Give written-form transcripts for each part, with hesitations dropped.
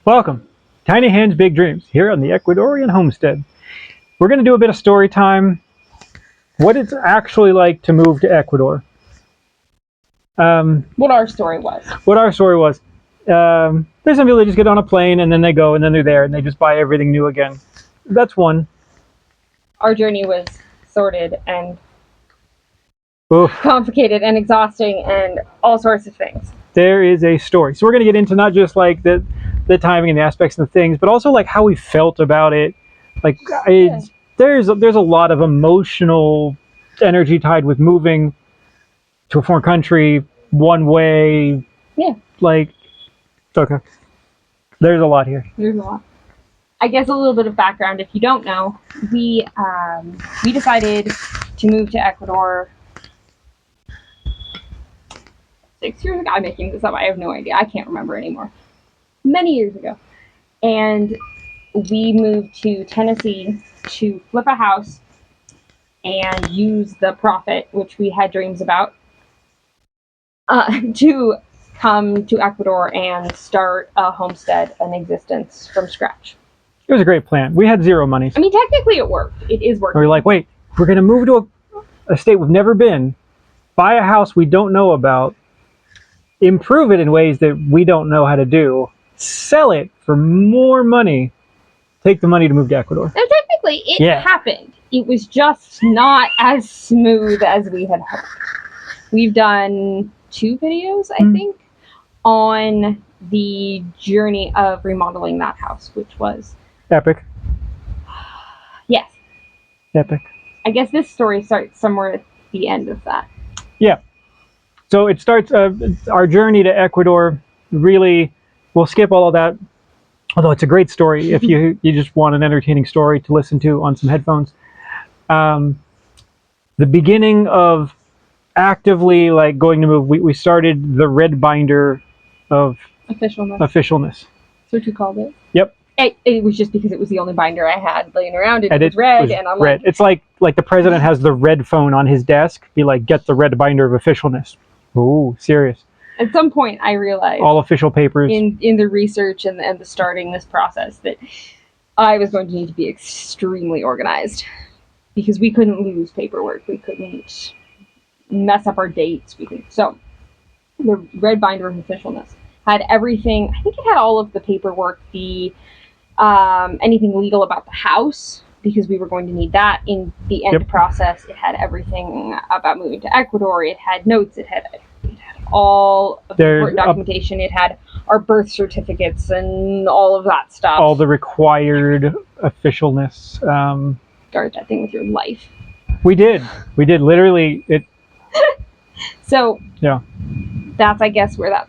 Welcome, Tiny Hands, Big Dreams, here on the Ecuadorian homestead. We're going to do a bit of story time. What it's actually like to move to Ecuador. What our story was. There's some people that just get on a plane and then they go and then they're there and they just buy everything new again. That's one. Our journey was sordid and Oof. complicated and exhausting and all sorts of things. There is a story. So we're going to get into not just like the timing and the aspects and the things, but also like how we felt about it. Like there's a lot of emotional energy tied with moving to a foreign country one way. Yeah. Okay. There's a lot here. There's a lot. I guess a little bit of background, if you don't know, we decided to move to Ecuador 6 years ago. I'm making this up. I have no idea. I can't remember anymore. Many years ago. And we moved to Tennessee to flip a house and use the profit, which we had dreams about, to come to Ecuador and start a homestead, an existence from scratch. It was a great plan. We had zero money. I mean, technically it worked. It is working. We were like, wait, we're going to move to a state we've never been, buy a house we don't know about, improve it in ways that we don't know how to do, sell it for more money, take the money to move to Ecuador. And technically it happened. It was just not as smooth as we had hoped. We've done 2 videos, I think, on the journey of remodeling that house, which was epic. Yes. Epic. I guess this story starts somewhere at the end of that. Yeah. So it starts our journey to Ecuador. Really, we'll skip all of that. Although it's a great story if you just want an entertaining story to listen to on some headphones. The beginning of actively going to move, we started the red binder of officialness. That's what you called it? Yep. It was just because it was the only binder I had laying around. It was red, and I'm red. It's like the president has the red phone on his desk. Be like, get the red binder of officialness. Ooh, serious. At some point, I realized all official papers in the research and the starting this process that I was going to need to be extremely organized because we couldn't lose paperwork. We couldn't mess up our dates. So the red binder of officialness had everything. I think it had all of the paperwork, the anything legal about the house, because we were going to need that in the end process. It had everything about moving to Ecuador. It had notes. It had all of the important documentation. It had our birth certificates and all of that stuff. All the required officialness. Start that thing with your life. We did literally it. So yeah, that's I guess where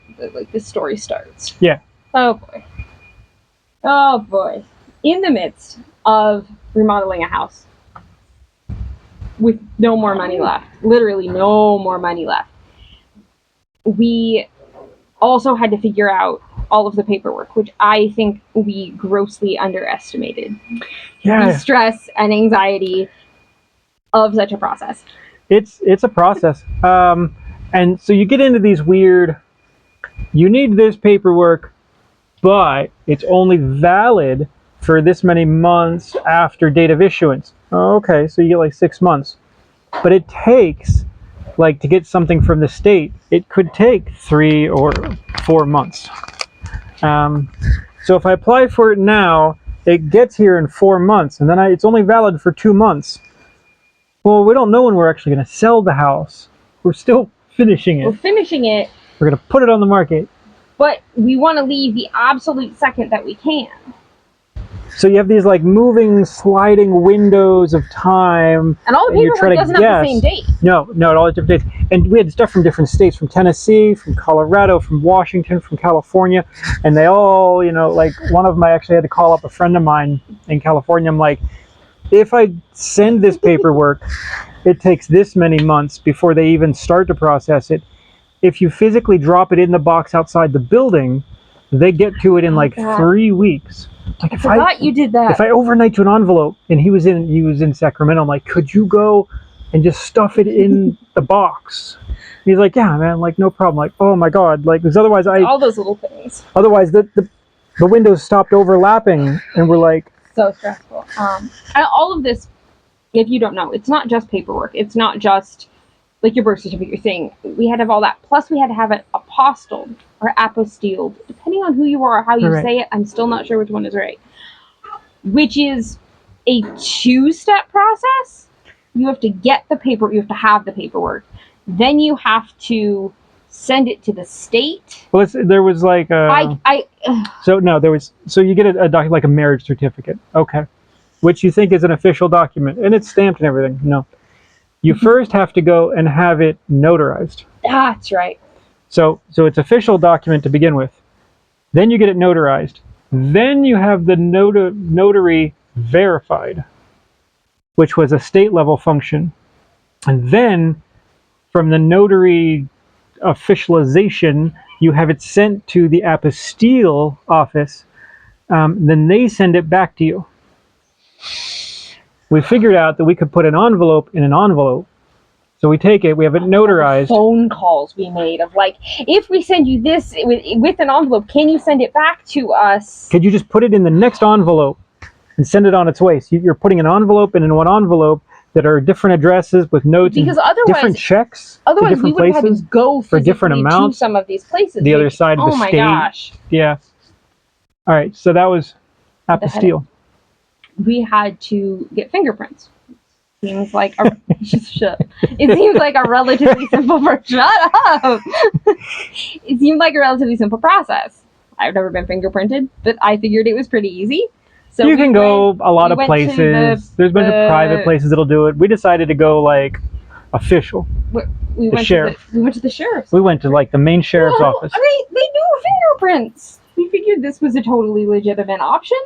this story starts. Yeah. Oh boy. In the midst of remodeling a house with no more money left, literally no more money left, we also had to figure out all of the paperwork, which I think we grossly underestimated. Yeah. The stress and anxiety of such a process. It's a process. And so you get into these weird, you need this paperwork, but it's only valid for this many months after date of issuance. Oh, okay, so you get 6 months. But it takes, to get something from the state, it could take 3 or 4 months. So if I apply for it now, it gets here in 4 months, and then it's only valid for 2 months. Well, we don't know when we're actually going to sell the house. We're still finishing it. We're going to put it on the market. But we want to leave the absolute second that we can. So you have these moving, sliding windows of time. And all the paperwork doesn't have the same date. No, all the different dates. And we had stuff from different states, from Tennessee, from Colorado, from Washington, from California. And they all, one of them I actually had to call up a friend of mine in California. I'm like, if I send this paperwork, it takes this many months before they even start to process it. If you physically drop it in the box outside the building, they get to it in 3 weeks. I forgot you did that. If I overnight to an envelope, and he was in Sacramento, I'm like, could you go and just stuff it in the box? And he's like, yeah, man, no problem. Oh my God, because otherwise all those little things. Otherwise, the windows stopped overlapping, and we're like, So stressful. And all of this, if you don't know, it's not just paperwork. It's not just like your birth certificate thing. We had to have all that. Plus, we had to have it apostilled or apostilled, depending on who you are or how you Right. say it. I'm still not sure which one is right. Which is a 2-step process. You have to get the paper. You have to have the paperwork. Then you have to send it to the state. well, there was like so you get a document like a marriage certificate, okay, which you think is an official document, and it's stamped and everything. No, you first have to go and have it notarized. That's right. So it's official document to begin with. Then you get it notarized. Then you have the notary verified, which was a state level function, and then from the notary officialization, you have it sent to the apostille office. Then they send it back to you. We figured out that we could put an envelope in an envelope. So we take it, we have it notarized. Phone calls we made of like, if we send you this with an envelope, can you send it back to us? Could you just put it in the next envelope and send it on its way? So you're putting an envelope in one envelope that are different addresses with notes Because and otherwise, different checks to otherwise we different would have had to places go for different physically amounts. to some of these places. The other side of the oh my state. gosh. Yeah. All right, so that was apostille. We had to get fingerprints. Seems like a it seems like a relatively simple shut up. It seemed like a relatively simple process. I've never been fingerprinted, but I figured it was pretty easy. So you can go a lot of places. There's a bunch of private places that'll do it. We decided to go like official. We went sheriff. we went to the sheriff's. We went to like the main sheriff's office. I mean, they do fingerprints. We figured this was a totally legitimate option.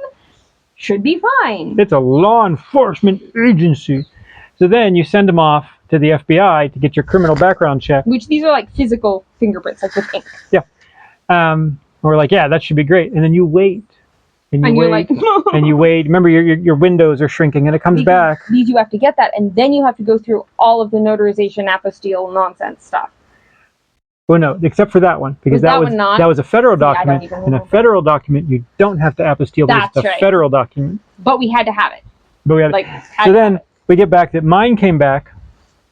Should be fine. It's a law enforcement agency. So then you send them off to the FBI to get your criminal background check. Which these are like physical fingerprints, like with ink. Yeah. We're like, yeah, that should be great. And then you wait. And you're like, and you wait. Remember, your windows are shrinking, and it comes back. These you have to get that, and then you have to go through all of the notarization, apostille nonsense stuff. Well, no, except for that one, because that was a federal document. In a federal document, you don't have to apostille. That's it's a right. federal document. But we had to have it. But we had so then we get back that mine came back,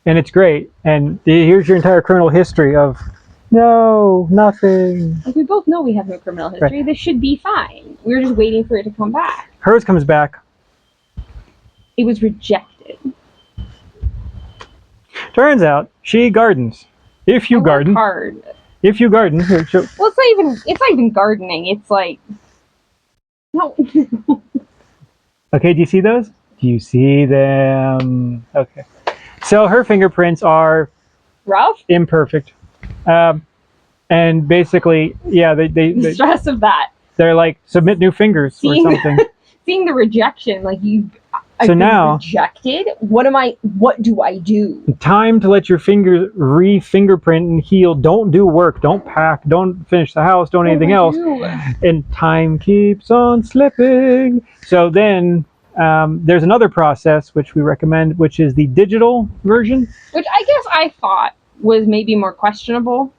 and it's great. And here's your entire criminal history of no, nothing. Like we both know we have no criminal history. Right. This should be fine. We're just waiting for it to come back. Hers comes back. It was rejected. Turns out she gardens. If you garden, hard. If you garden, here. So, well, it's not even gardening. It's like no. Okay, do you see those? Do you see them? Okay. So her fingerprints are rough, imperfect, and basically, yeah, they the stress of that. They're like submit new fingers or something. Seeing the rejection, like I've been now rejected. What do I do? Time to let your fingers re-fingerprint and heal. Don't do work. Don't pack. Don't finish the house. Don't anything else. And time keeps on slipping. So then there's another process which we recommend, which is the digital version. Which I guess I thought was maybe more questionable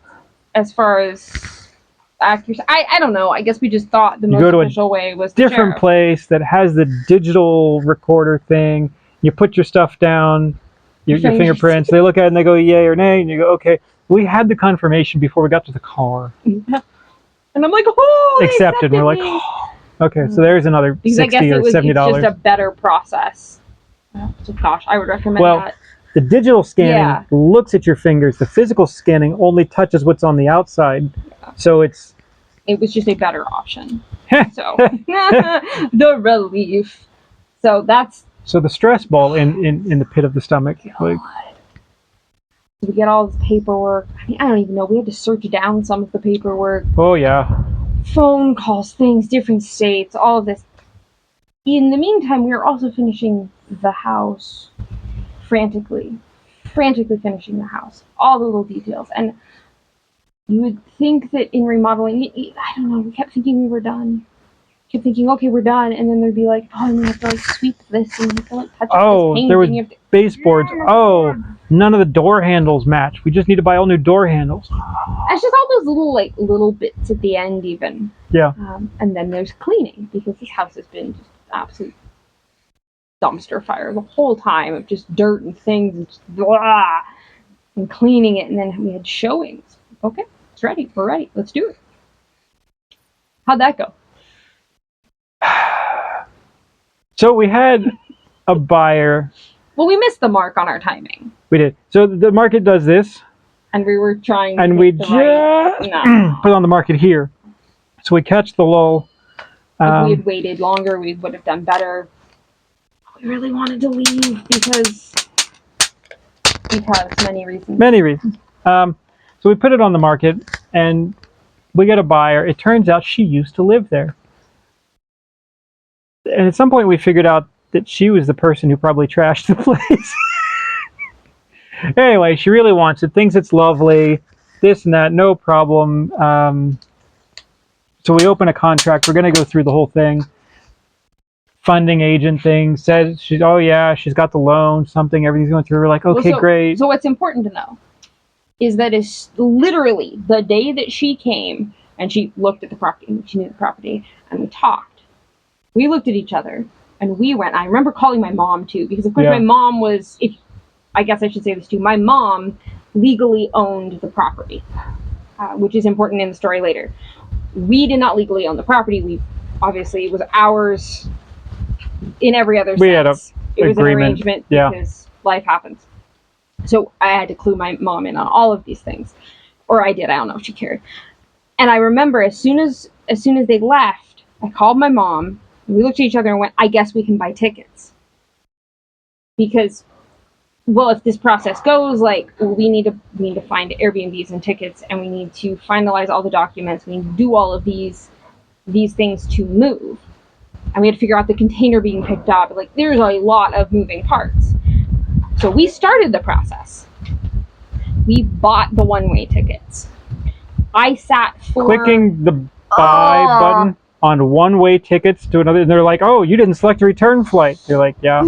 as far as accuracy. I don't know. I guess we just thought the most official way was the different sheriff. Place that has the digital recorder thing. You put your stuff down, your fingerprints. They look at it and they go yay or nay, and you go okay. We had the confirmation before we got to the car, and I'm like, oh, accepted. And we're like, oh. Okay, so there's another because $60 or $70. It's just a better process. So gosh, I would recommend that. The digital scanning looks at your fingers. The physical scanning only touches what's on the outside. Yeah. So it was just a better option. So the relief. So the stress ball in the pit of the stomach. Like, we get all this paperwork. I mean, I don't even know. We had to search down some of the paperwork. Oh yeah. Phone calls, things, different states, all of this. In the meantime, we were also finishing the house. Frantically finishing the house, all the little details. And you would think that in remodeling, I don't know, we kept thinking we were done. Kept thinking, okay, we're done, and then there'd be like, oh, and you have to like sweep this, and you have to like touch this paint. There was baseboards. Oh, none of the door handles match. We just need to buy all new door handles. It's just all those little bits at the end, even. Yeah. And then there's cleaning, because this house has been just absolute dumpster fire the whole time of just dirt and things and just blah, and cleaning it. And then we had showings. Okay, it's ready. We're ready. Let's do it. How'd that go? So we had a buyer. Well, we missed the mark on our timing. We did. So the market does this. And we were trying to and we just put it on the market here. So we catch the lull. If we had waited longer, we would have done better. We really wanted to leave because many reasons. Many reasons. So we put it on the market, and we get a buyer. It turns out she used to live there. And at some point we figured out that she was the person who probably trashed the place. Anyway, she really wants it, thinks it's lovely, this and that, no problem. So we open a contract. We're going to go through the whole thing. Funding agent thing says she's, oh yeah, she's got the loan, something, everything's going through. We're like, okay, great. So what's important to know is that it's literally the day that she came and she looked at the property, she knew the property, and we talked. We looked at each other and we went. I remember calling my mom too, because of course my mom was, I guess I should say this too, my mom legally owned the property, which is important in the story later. We did not legally own the property. Obviously it was ours in every other sense. It was an arrangement because life happens. So I had to clue my mom in on all of these things. Or I did, I don't know if she cared. And I remember as soon as they left, I called my mom, we looked at each other and went, I guess we can buy tickets. Because, well, if this process goes, we need to find Airbnbs and tickets, and we need to finalize all the documents, we need to do all of these things to move. And we had to figure out the container being picked up. There's a lot of moving parts. So we started the process. We bought the one-way tickets. I sat for... Clicking the buy button on one-way tickets to another, and they're like, oh, you didn't select a return flight. You're like, yeah.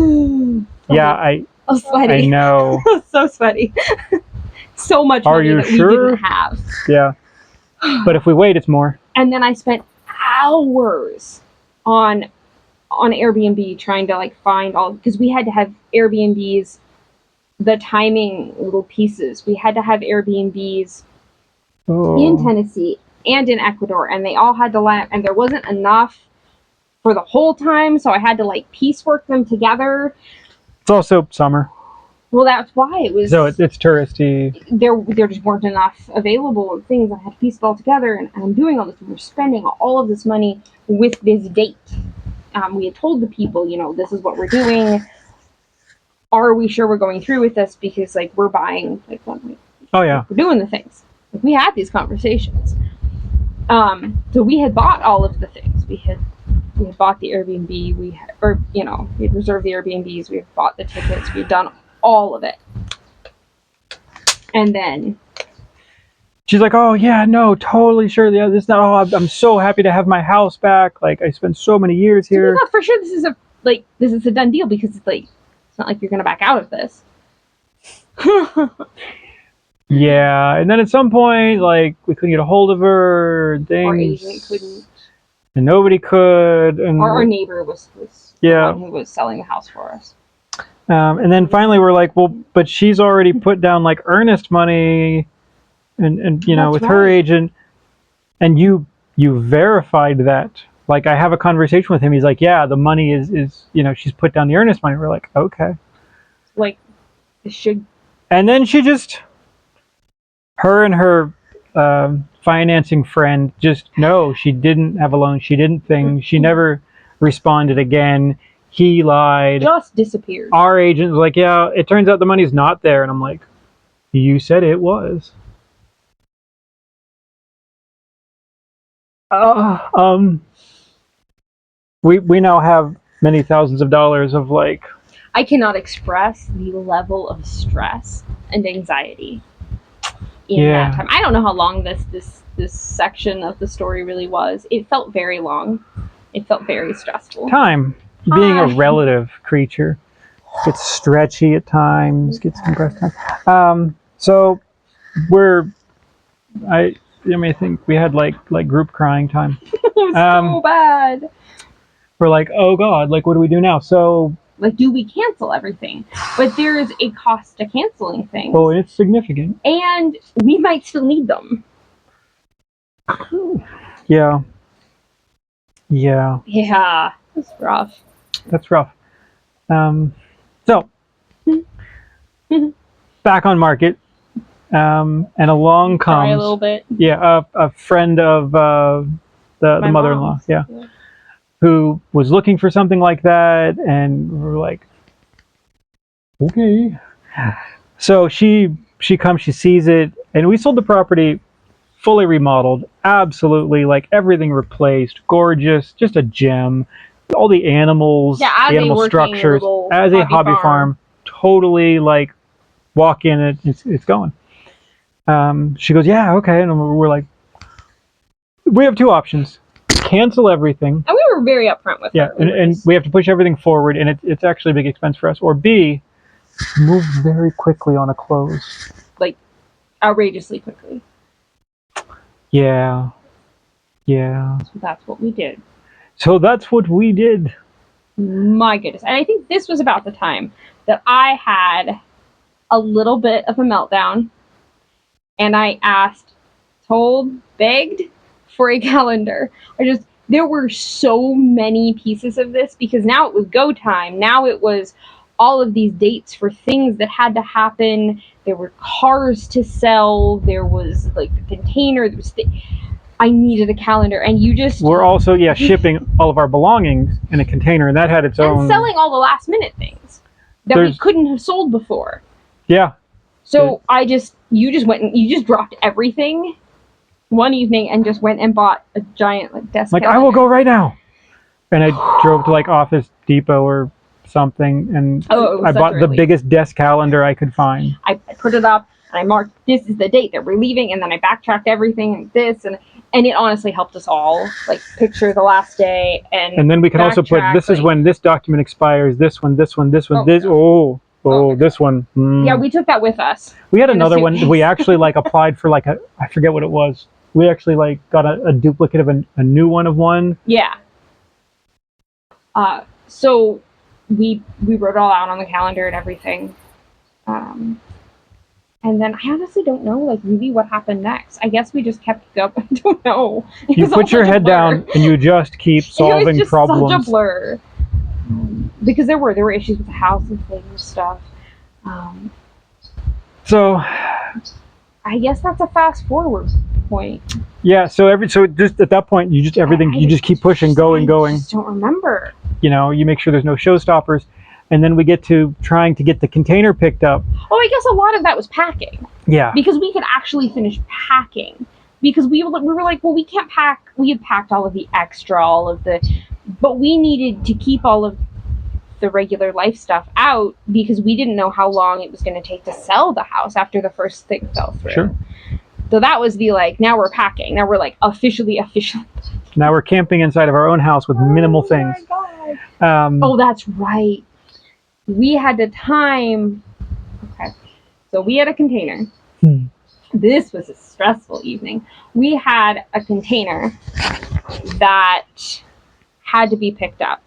Yeah, I was sweaty. I know. I was so sweaty. So much money that we didn't have. Yeah. But if we wait, it's more. And then I spent hours on Airbnb trying to find all, because we had to have Airbnbs, the timing little pieces. We had to have Airbnbs in Tennessee and in Ecuador, and they all had to land, and there wasn't enough for the whole time, so I had to piecework them together. It's also summer. Well, that's why it was. So it's touristy. There just weren't enough available of things. I had to piece it all together, and I'm doing all this. We're spending all of this money with this date. We had told the people, this is what we're doing. Are we sure we're going through with this? Because we're buying one week. Oh yeah. We're doing the things. We had these conversations. So we had bought all of the things. We had bought the Airbnb. We had reserved the Airbnbs. We had bought the tickets. We had done all of it. And then she's like, oh yeah, no, totally sure. Yeah, this now. Oh, I'm so happy to have my house back. I spent so many years here. So we thought for sure this is a done deal, because it's not like you're gonna back out of this. Yeah, and then at some point, we couldn't get a hold of her. And things. Our agent couldn't. And nobody could. And our neighbor was the one who was selling the house for us. And then finally we're like, well, but she's already put down earnest money, and with her agent, and you verified that. I have a conversation with him. He's like, yeah, the money is she's put down the earnest money. We're like, okay. It should. And then she just, her and her financing friend she didn't have a loan. She didn't think. She never responded again. He lied. Just disappeared. Our agent was like, yeah, it turns out the money's not there. And I'm like, you said it was. We now have many thousands of dollars of I cannot express the level of stress and anxiety in that time. I don't know how long this section of the story really was. It felt very long. It felt very stressful. Time. Being a relative creature. gets stretchy at times, gets compressed. So I think we had like group crying time. It was so bad. We're like, oh God, like what do we do now? So like, do we cancel everything? But there is a cost to canceling things. Oh, it's significant. And we might still need them. Yeah. Yeah. Yeah. That's rough. That's rough. So back on market. And along comes Cry a little bit. Yeah, a friend of the mother-in-law, mom's. yeah, who was looking for something like that, and we're like, okay. So she comes, she sees it, and we sold the property fully remodeled, absolutely, like everything replaced, gorgeous, just a gem. All the animals, yeah, as the animal structures, as a hobby farm, totally like walk in it, it's going. She goes, yeah, okay, and we're like, we have two options: cancel everything. And we were very upfront with her. And we have to push everything forward, and it's actually a big expense for us. Or B, move very quickly on a close. Like, outrageously quickly. Yeah. So that's what we did. My goodness. And I think this was about the time that I had a little bit of a meltdown, and I begged for a calendar. There were so many pieces of this, because now it was go time. Now it was all of these dates for things that had to happen. There were cars to sell. There was like the container. I needed a calendar, and we're also shipping all of our belongings in a container, and that had its own. And selling all the last minute things that we couldn't have sold before. Yeah. So you just dropped everything one evening and just went and bought a giant desk calendar. I will go right now. And I drove to Office Depot or something, and I bought the biggest desk calendar I could find. I put it up, and I marked, this is the date that we're leaving, and then I backtracked everything and this, and it honestly helped us all, picture the last day, and then we can also put, this is when this document expires, this one, this one, this one, this one. Yeah, we took that with us. We had another one. We actually applied for I forget what it was. We actually got a duplicate of a new one of one. Yeah. So we wrote it all out on the calendar and everything. And then I honestly don't know really what happened next. I guess we just kept going. I don't know. You put your head down and you just keep solving it was just problems. Such a blur. Because there were issues with the house and things, stuff. So I guess that's a fast forward point. Yeah. So just at that point, you just keep pushing, going. I just don't remember. You make sure there's no showstoppers, and then we get to trying to get the container picked up. Oh, I guess a lot of that was packing. Yeah. Because we could actually finish packing. Because we were like, well, we can't pack. We had packed all of the extra, but we needed to keep all of the regular life stuff out, because we didn't know how long it was going to take to sell the house after the first thing fell through. Sure. So that was now we're packing. Now we're officially. Now we're camping inside of our own house with minimal things. My God. That's right. We had to time. Okay. So we had a container. This was a stressful evening. We had a container that had to be picked up.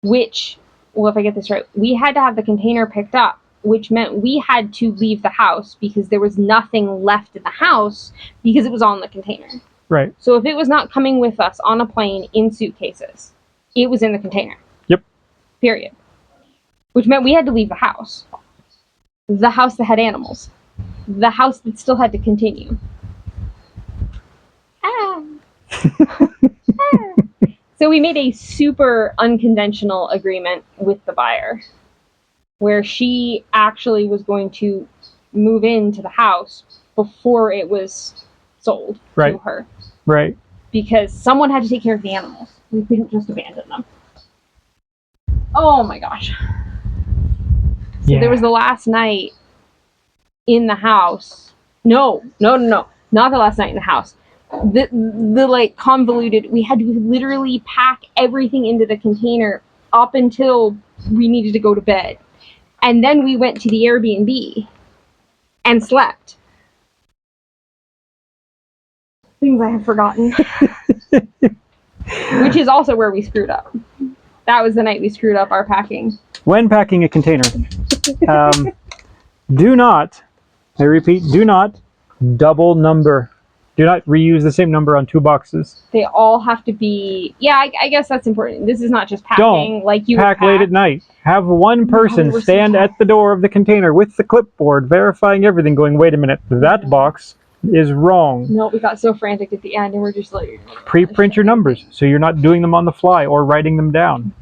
If I get this right, we had to have the container picked up, which meant we had to leave the house because there was nothing left in the house because it was on the container. Right. So if it was not coming with us on a plane in suitcases, it was in the container. Yep. Period. Which meant we had to leave the house. The house that had animals. The house that still had to continue. So we made a super unconventional agreement with the buyer, where she actually was going to move into the house before it was sold to her. Right. Because someone had to take care of the animals. We couldn't just abandon them. Oh my gosh. So there was the last night in the house. No. Not the last night in the house. The convoluted, we had to literally pack everything into the container up until we needed to go to bed. And then we went to the Airbnb and slept. Things I have forgotten. Which is also where we screwed up. That was the night we screwed up our packing. When packing a container, do not, I repeat, do not double number. Do not reuse the same number on 2 boxes. They all have to be. Yeah, I guess that's important. This is not just packing. Don't like you pack late at night. Have one person stand at the door of the container with the clipboard, verifying everything, going, wait a minute, that box is wrong. No, we got so frantic at the end, and we're just like... Pre-print your numbers, so you're not doing them on the fly or writing them down.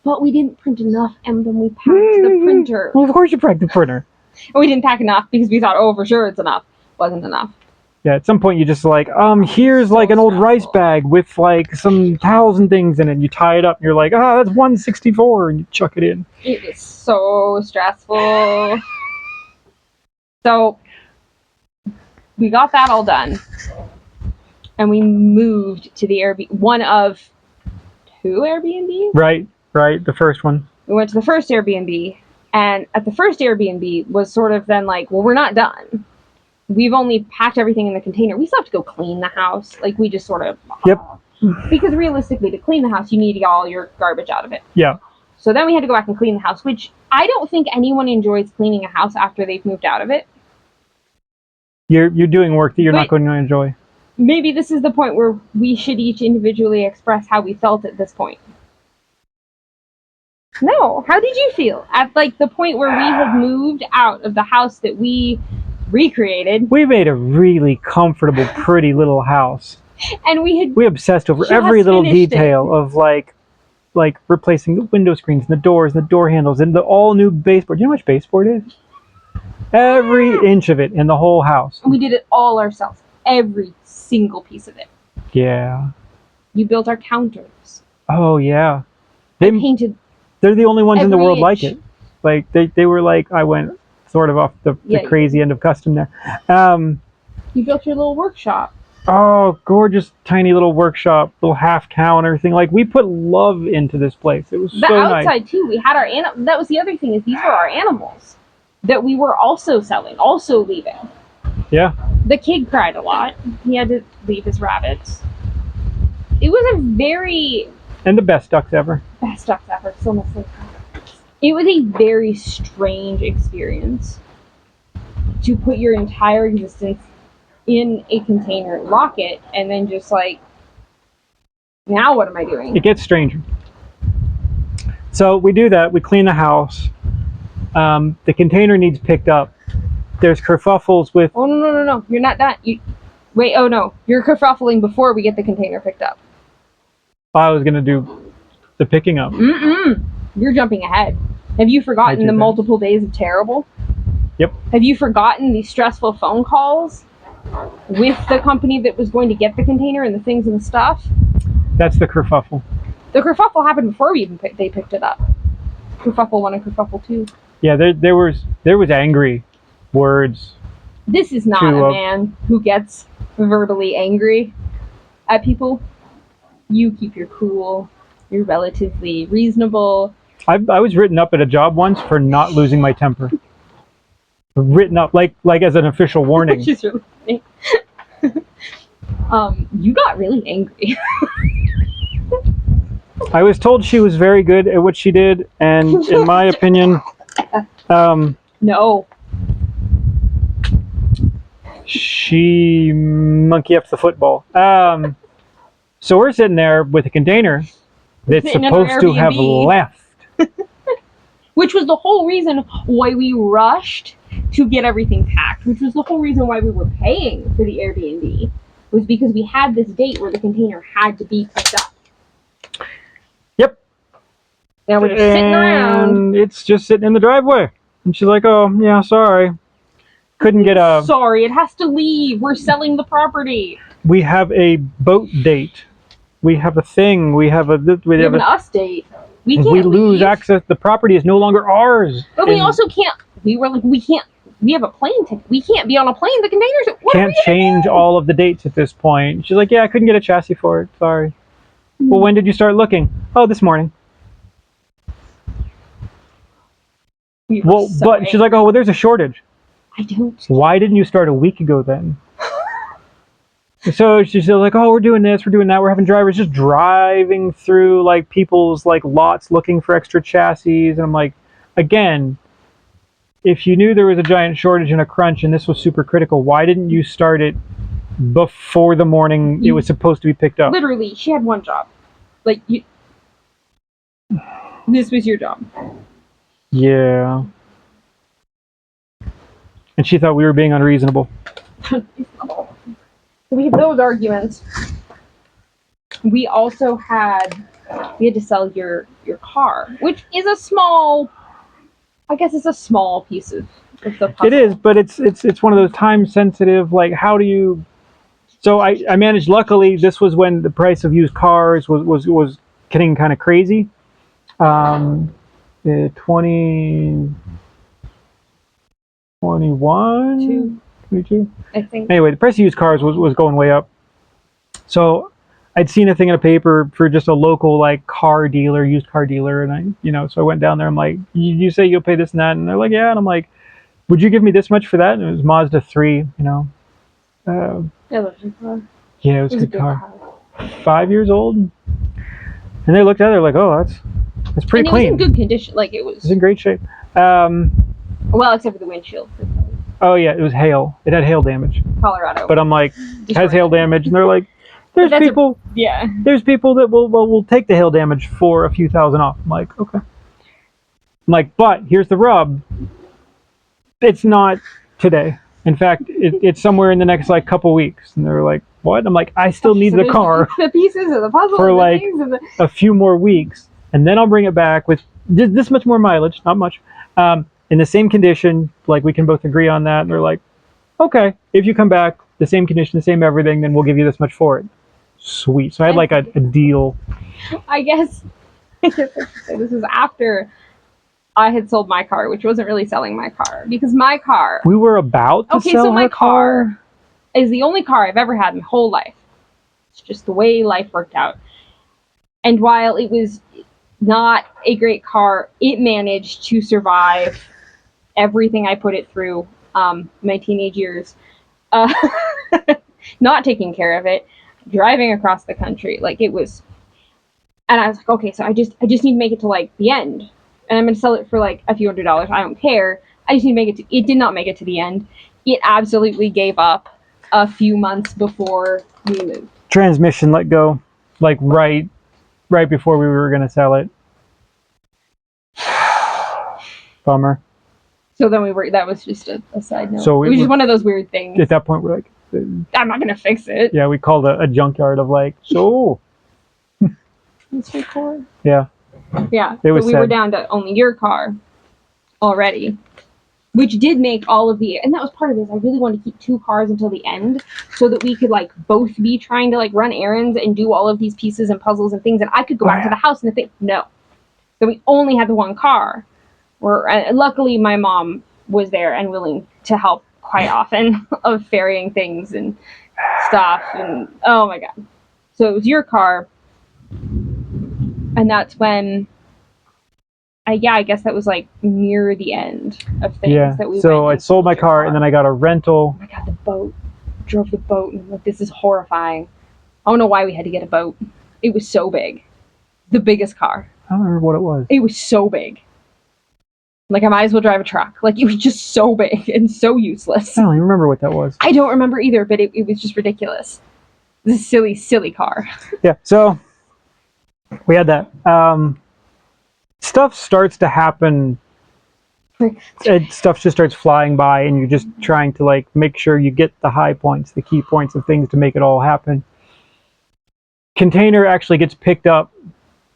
But we didn't print enough, and then we packed the printer. Well, of course you packed the printer. And we didn't pack enough, because we thought, oh, for sure it's enough. Wasn't enough. Yeah, at some point you just like, here's like an old rice bag with like some towels and things in it. And you tie it up and you're like, that's 164, and you chuck it in. It was so stressful. So we got that all done. And we moved to the Airbnb, one of 2 Airbnbs? Right, the first one. We went to the first Airbnb, and at the first Airbnb was sort of then like, well, we're not done. We've only packed everything in the container. We still have to go clean the house. Like, we just sort of... Yep. Because realistically, to clean the house, you need to get all your garbage out of it. Yeah. So then we had to go back and clean the house, which I don't think anyone enjoys cleaning a house after they've moved out of it. You're doing work that you're not going to enjoy. Maybe this is the point where we should each individually express how we felt at this point. No, how did you feel at like the point where we had moved out of the house that we recreated? We made a really comfortable, pretty little house. And we obsessed over every little detail of like replacing the window screens and the doors and the door handles and the all new baseboard. Do you know how much baseboard is? Every inch of it in the whole house. And we did it all ourselves. Every single piece of it. Yeah. You built our counters. Oh yeah. They painted. They're the only ones in the world like it. Like they were like, I went sort of off the crazy end of custom there. You built your little workshop. Oh, gorgeous tiny little workshop, little half cow and everything. Like, we put love into this place. It was so nice. The outside too. We had our that was the other thing, is these were our animals that we were also selling, also leaving. Yeah. The kid cried a lot. He had to leave his rabbits. It was a very... And the best ducks ever. Best ducks ever. So much like that. It was a very strange experience to put your entire existence in a container, lock it, and then just like, now what am I doing? It gets stranger. So we do that. We clean the house. The container needs picked up. There's kerfuffles with... Oh, no. You're not done. Wait, oh no. You're kerfuffling before we get the container picked up. I was going to do the picking up. You're jumping ahead. Have you forgotten the multiple days of terrible? Yep. Have you forgotten the stressful phone calls with the company that was going to get the container and the things and the stuff? That's the kerfuffle. The kerfuffle happened before we even they picked it up. Kerfuffle 1 and kerfuffle 2. Yeah, there was angry words. This is not a man who gets verbally angry at people. You keep your cool. You're relatively reasonable. I was written up at a job once for not losing my temper. Written up like as an official warning. She's really funny. You got really angry. I was told she was very good at what she did, and in my opinion, no. She monkey ups the football. So we're sitting there with a container that's supposed to have left. Which was the whole reason why we rushed to get everything packed, which was the whole reason why we were paying for the Airbnb, was because we had this date where the container had to be picked up. Yep. Now we're just sitting around. It's just sitting in the driveway. And she's like, oh, yeah, sorry. Couldn't get a... Sorry, it has to leave. We're selling the property. We have a boat date. We have a thing. We have an us date. We can't lose access. The property is no longer ours. But we also can't. We were like, we can't. We have a plane ticket. We can't be on a plane. The containers. Can't change all of the dates at this point. She's like, yeah, I couldn't get a chassis for it. Sorry. Well, when did you start looking? Oh, this morning. We were Well, so but she's like, angry. oh, well, there's a shortage. I don't. Why didn't you start a week ago then? So she's like, oh, we're doing this, we're doing that. We're having drivers just driving through like people's like lots looking for extra chassis. And I'm like, again, if you knew there was a giant shortage and a crunch and this was super critical, why didn't you start it before the morning it was supposed to be picked up? Literally, she had one job. Like, this was your job. Yeah. And she thought we were being unreasonable. So we had those arguments. We also had to sell your car, which is a small, I guess it's a small piece of the puzzle. It is, but it's one of those time sensitive, like how do you, so I managed, luckily this was when the price of used cars was getting kind of crazy. 21, 22. I think. Anyway, the price of used cars was going way up. So I'd seen a thing in a paper for just a local like car dealer, used car dealer, and so I went down there. I'm like, you say you'll pay this and that, and they're like, yeah, and I'm like, would you give me this much for that? And it was Mazda 3, Yeah, that was your car. Yeah, it was a good car. 5 years old, and they looked at it, they're like, oh, that's pretty clean. It was in good condition, like it was in great shape. Well, except for the windshield. Oh yeah, it was hail. It had hail damage. Colorado. But I'm like, it has hail damage, and they're like, there's people that will take the hail damage for a few thousand off. I'm like, okay. I'm like, but here's the rub. It's not today. In fact, it's somewhere in the next like couple weeks. And they're like, what? I'm like, I still need the car the pieces of the puzzle for and like a few more weeks, and then I'll bring it back with this much more mileage, not much, in the same condition. Like we can both agree on that. And they're like, okay, if you come back the same condition, the same everything, then we'll give you this much for it. Sweet. So I had like a deal. I guess this is after I had sold my car, which wasn't really selling my car, because my car. We were about to sell my her car is the only car I've ever had in my whole life. It's just the way life worked out. And while it was not a great car, it managed to survive everything I put it through, my teenage years. Not taking care of it, driving across the country, like it was. And I was like, okay, so I just need to make it to like the end, and I'm gonna sell it for like a few $100s. I don't care. I just need to make it to. It did not make it to the end. It absolutely gave up a few months before we moved. Transmission let go, like right before we were gonna sell it. Bummer. So then that was just a side note. So it was just one of those weird things. At that point, we're like, I'm not gonna fix it. Yeah, we called a junkyard of like, so. It's your car. Yeah. Yeah. It was we were down to only your car already, which did make all of the, and that was part of this. I really wanted to keep 2 cars until the end so that we could like both be trying to like run errands and do all of these pieces and puzzles and things, and I could go back to the house and think, no. So we only had the 1 car. Luckily my mom was there and willing to help quite often of ferrying things and stuff, and oh my god. So it was your car, and that's when I guess that was like near the end of things that we so I sold my car and then I got a rental. Oh my god, the boat. Drove the boat and I'm like, this is horrifying. I don't know why we had to get a boat. It was so big. The biggest car. I don't remember what it was. It was so big. Like, I might as well drive a truck. Like, it was just so big and so useless. I don't even remember what that was. I don't remember either, but it was just ridiculous. This silly, silly car. Yeah, so we had that. Stuff starts to happen. Stuff just starts flying by, and you're just trying to, like, make sure you get the high points, the key points of things to make it all happen. Container actually gets picked up.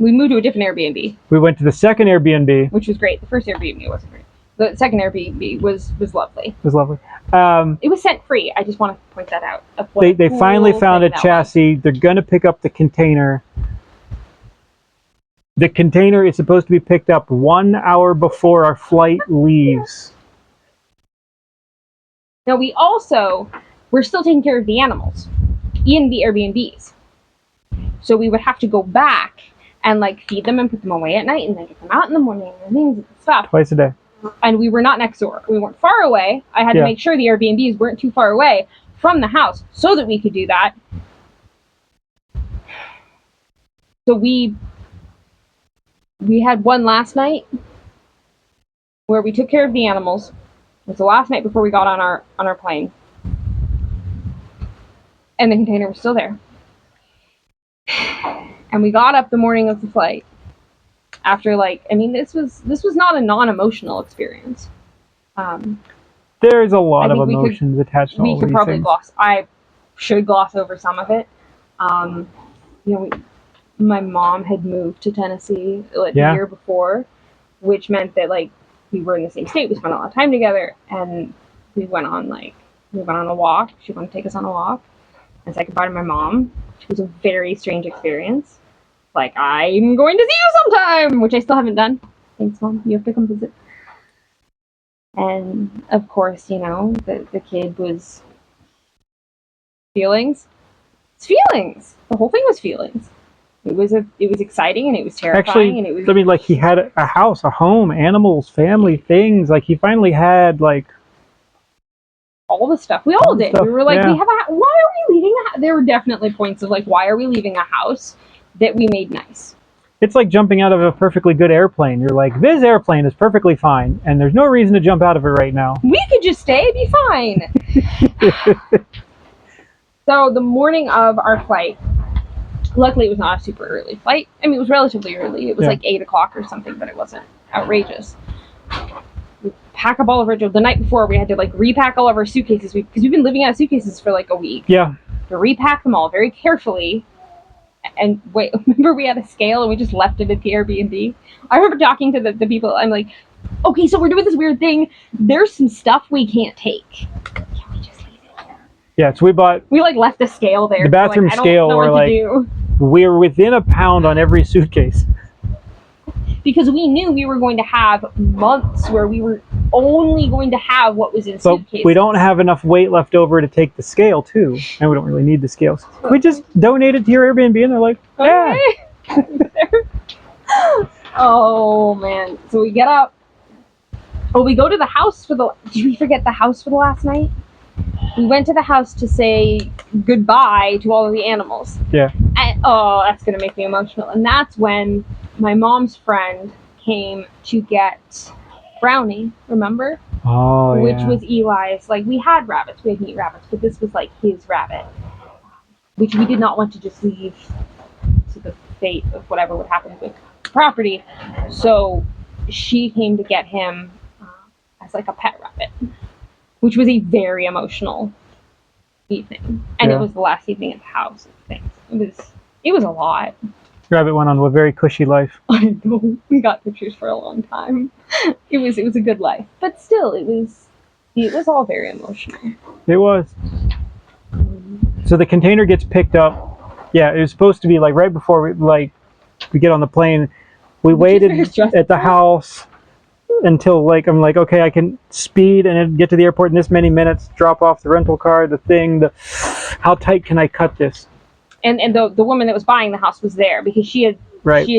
We moved to a different Airbnb. We went to the second Airbnb. Which was great. The first Airbnb wasn't great. The second Airbnb was lovely. It was lovely. It was scent free. I just want to point that out. They finally found a chassis. They're going to pick up the container. The container is supposed to be picked up 1 hour before our flight leaves. Now we're still taking care of the animals in the Airbnbs. So we would have to go back and like feed them and put them away at night and then get them out in the morning and things and stuff. Twice a day. and we were not next door. We weren't far away. I had to make sure the Airbnbs weren't too far away from the house so that we could do that. So we had one last night where we took care of the animals. It was the last night before we got on our plane. And the container was still there. And we got up the morning of the flight. After this was not a non-emotional experience. There's a lot of emotions attached to all these things. We could probably I should gloss over some of it. My mom had moved to Tennessee the year before, which meant that we were in the same state. We spent a lot of time together, and we went on a walk. She wanted to take us on a walk and say goodbye to my mom. It was a very strange experience. I'm going to see you sometime, which I still haven't done. Thanks, Mom. You have to come visit. And of course, the kid was feelings. It's feelings. The whole thing was feelings. It was exciting and it was terrifying. Actually, and it was. He had a house, a home, animals, family, things. He finally had all the stuff. We all did. We were we have why are we leaving there were definitely points of why are we leaving a house that we made nice? It's like jumping out of a perfectly good airplane. You're this airplane is perfectly fine, and there's no reason to jump out of it right now. We could just stay, be fine. So the morning of our flight, luckily it was not a super early flight. It was relatively early. It was 8 o'clock or something, but it wasn't outrageous. We pack up all of our, the night before we had to repack all of our suitcases because we've been living out of suitcases for a week. Yeah. To repack them all very carefully. And wait, remember we had a scale and we just left it at the Airbnb? I remember talking to the people. I'm okay, so we're doing this weird thing. There's some stuff we can't take. Can we just leave it here? Yeah, so we left the scale there. The bathroom scale, we were within a pound on every suitcase. Because we knew we were going to have months where we were only going to have what was in suitcases. But we don't have enough weight left over to take the scale, too. And we don't really need the scales. We just donated to your Airbnb, and they're okay. Oh, man. So we get up. Oh, we go to the house did we forget the house for the last night? We went to the house to say goodbye to all of the animals. Yeah. And, that's going to make me emotional. And that's when my mom's friend came to get Brownie, remember? Oh, yeah. Which was Eli's. We had rabbits. We had meat rabbits, but this was his rabbit, which we did not want to just leave to the fate of whatever would happen with the property. So she came to get him as a pet rabbit, which was a very emotional evening. And it was the last evening at the house. It was a lot. Rabbit went on a very cushy life. I know. We got pictures for a long time. It was a good life. But still, it was all very emotional. It was. So the container gets picked up. Yeah, it was supposed to be right before we get on the plane. We waited at the house until I'm okay, I can speed and get to the airport in this many minutes, drop off the rental car, how tight can I cut this? And the woman that was buying the house was there because she had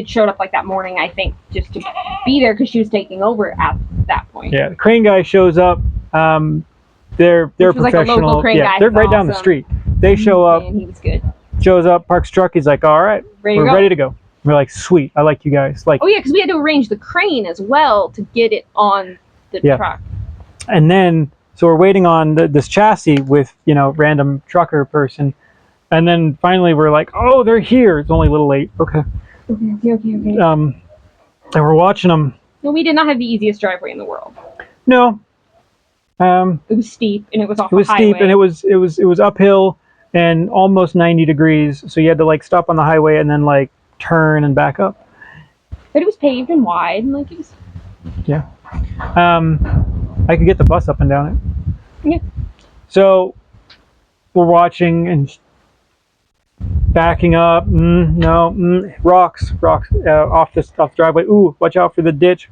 showed up that morning, I think, just to be there because she was taking over at that point. Yeah, the crane guy shows up. They're professional. A local crane guy. They're right down the street. They show up. And he was good. Shows up, parks truck. He's all right, we're ready to go. We're sweet. I like you guys. Oh yeah, because we had to arrange the crane as well to get it on the truck. And then so we're waiting on this chassis with random trucker person. And then finally we're oh, they're here. It's only a little late. Okay. Okay. And we're watching them. No, we did not have the easiest driveway in the world. No. It was steep and it was off a highway. It was steep and it was uphill and almost 90 degrees. So you had to stop on the highway and then turn and back up. But it was paved and wide and it was. Yeah. I could get the bus up and down it. Yeah. So we're watching and backing up. Rocks off the driveway. Ooh, watch out for the ditch.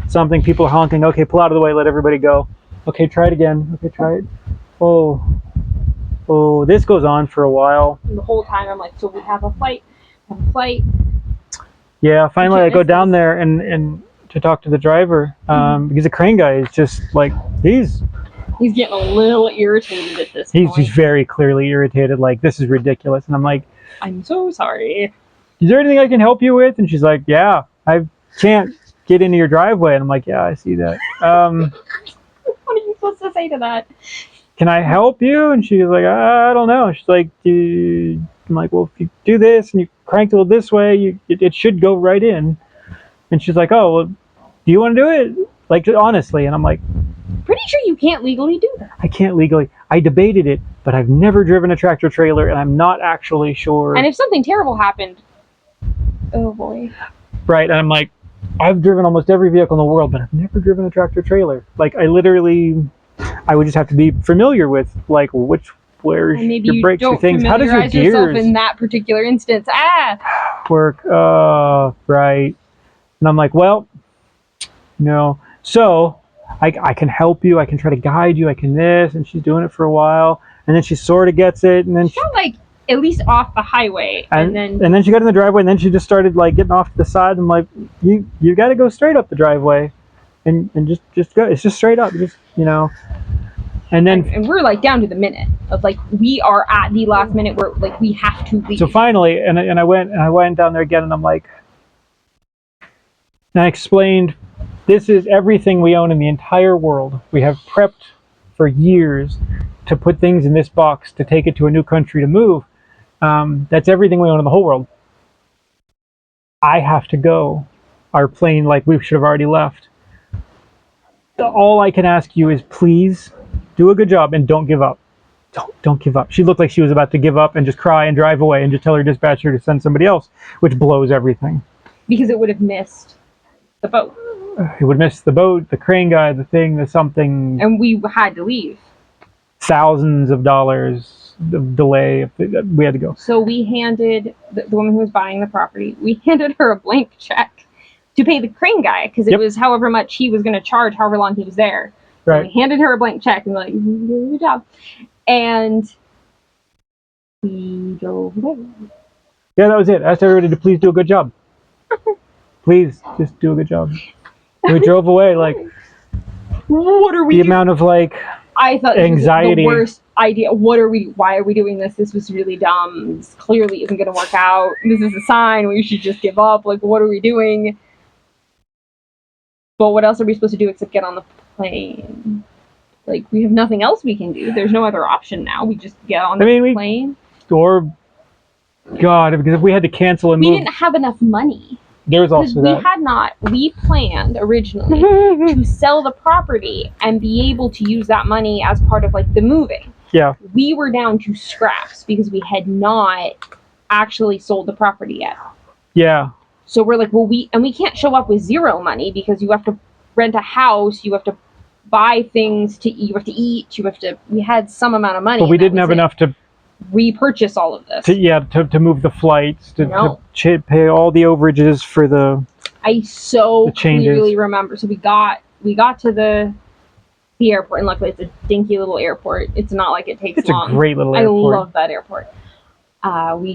Something. People honking. Okay, pull out of the way. Let everybody go. Okay, try it again. Okay, try it. Oh, this goes on for a while. And the whole time I'm so we have a flight. Yeah, finally I go down there and to talk to the driver because the crane guy is just like he's getting a little irritated at this he's point. very clearly irritated. Like, this is ridiculous. And I'm like, I'm so sorry. is there anything I can help you with? And she's like, yeah, I can't get into your driveway. And I'm like, yeah, I see that. What are you supposed to say to that? Can I help you? And she's like, I don't know. She's like, I'm like, well, if you do this and you crank the wheel this way, it should go right in. And she's like, oh, well, do you want to do it? Like, honestly. And I'm like, Pretty sure you can't legally do that. I can't legally. I debated it, but I've never driven a tractor trailer, and I'm not actually sure. And if something terrible happened, oh boy. Right, and I'm like, I've driven almost every vehicle in the world, but I've never driven a tractor trailer. Like, I would just have to be familiar with, like, where's And maybe your you brakes, your don't things. How does your familiarize yourself gears in that particular instance. work? Right. And I'm like, well, no. So I can help you. I can try to guide you. I can this. And she's doing it for a while. And then she sort of gets it. And then It's not like at least off the highway. And then she got in the driveway. And then she just started like getting off to the side. I'm like, you got to go straight up the driveway. And just go. It's just straight up. Just, And then and we're like down to the minute of like we are at the last minute where like we have to leave. so finally, and I went down there again, and I'm like, and I explained, this is everything we own in the entire world. We have prepped for years to put things in this box to take it to a new country to move. That's everything we own in the whole world. I have to go. Our plane, like, we should have already left. All I can ask you is please do a good job and don't give up. Don't give up. She looked like she was about to give up and just cry and drive away and just tell her dispatcher to send somebody else, which blows everything. Because it would have missed the boat. It would miss the boat, the crane guy, the thing, the something. And we had to leave. Thousands of dollars of delay. We had to go. So we handed the woman who was buying the property, we handed her a blank check to pay the crane guy because it was however much he was going to charge, however long he was there. Right. So we handed her a blank check and we're like, good job. And we drove away. Yeah, that was it. I asked everybody to please do a good job. Please, just do a good job. And we drove away, like, What are we the doing? amount of, like, I thought this anxiety. was the worst idea. Why are we doing this? This was really dumb. This clearly isn't going to work out. This is a sign we should just give up. Like, what are we doing? But what else are we supposed to do except get on the plane? Like, we have nothing else we can do. There's no other option now. We just get on the plane. Or, God, because if we had to cancel and We move, didn't have enough money. there's also that. We planned originally to sell the property and be able to use that money as part of like the moving. Yeah. We were down to scraps because we had not actually sold the property yet. Yeah. So we're like, well, we can't show up with zero money because you have to rent a house, you have to buy things to eat, we had some amount of money. But we didn't have enough to repurchase all of this. To move the flights, No. to pay all the overages for the I so the changes. clearly remember. So we got to the airport, and luckily it's a dinky little airport. It's not like it takes long. It's a great little airport. I love that airport.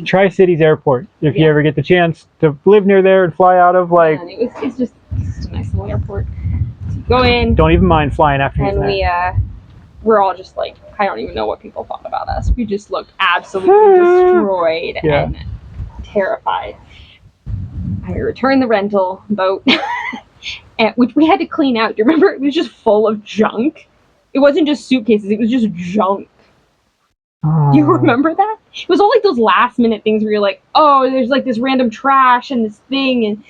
Tri-Cities Airport. If you ever get the chance to live near there and fly out of, like, and it's just a nice little airport. So you go in, don't even mind flying after and we're all just like, I don't even know what people thought about us. We just looked absolutely destroyed and terrified. I returned the rental boat, which we had to clean out. Do you remember? It was just full of junk. It wasn't just suitcases. It was just junk. Oh. Do you remember that? It was all like those last minute things where you're like, oh, there's like this random trash and this thing, and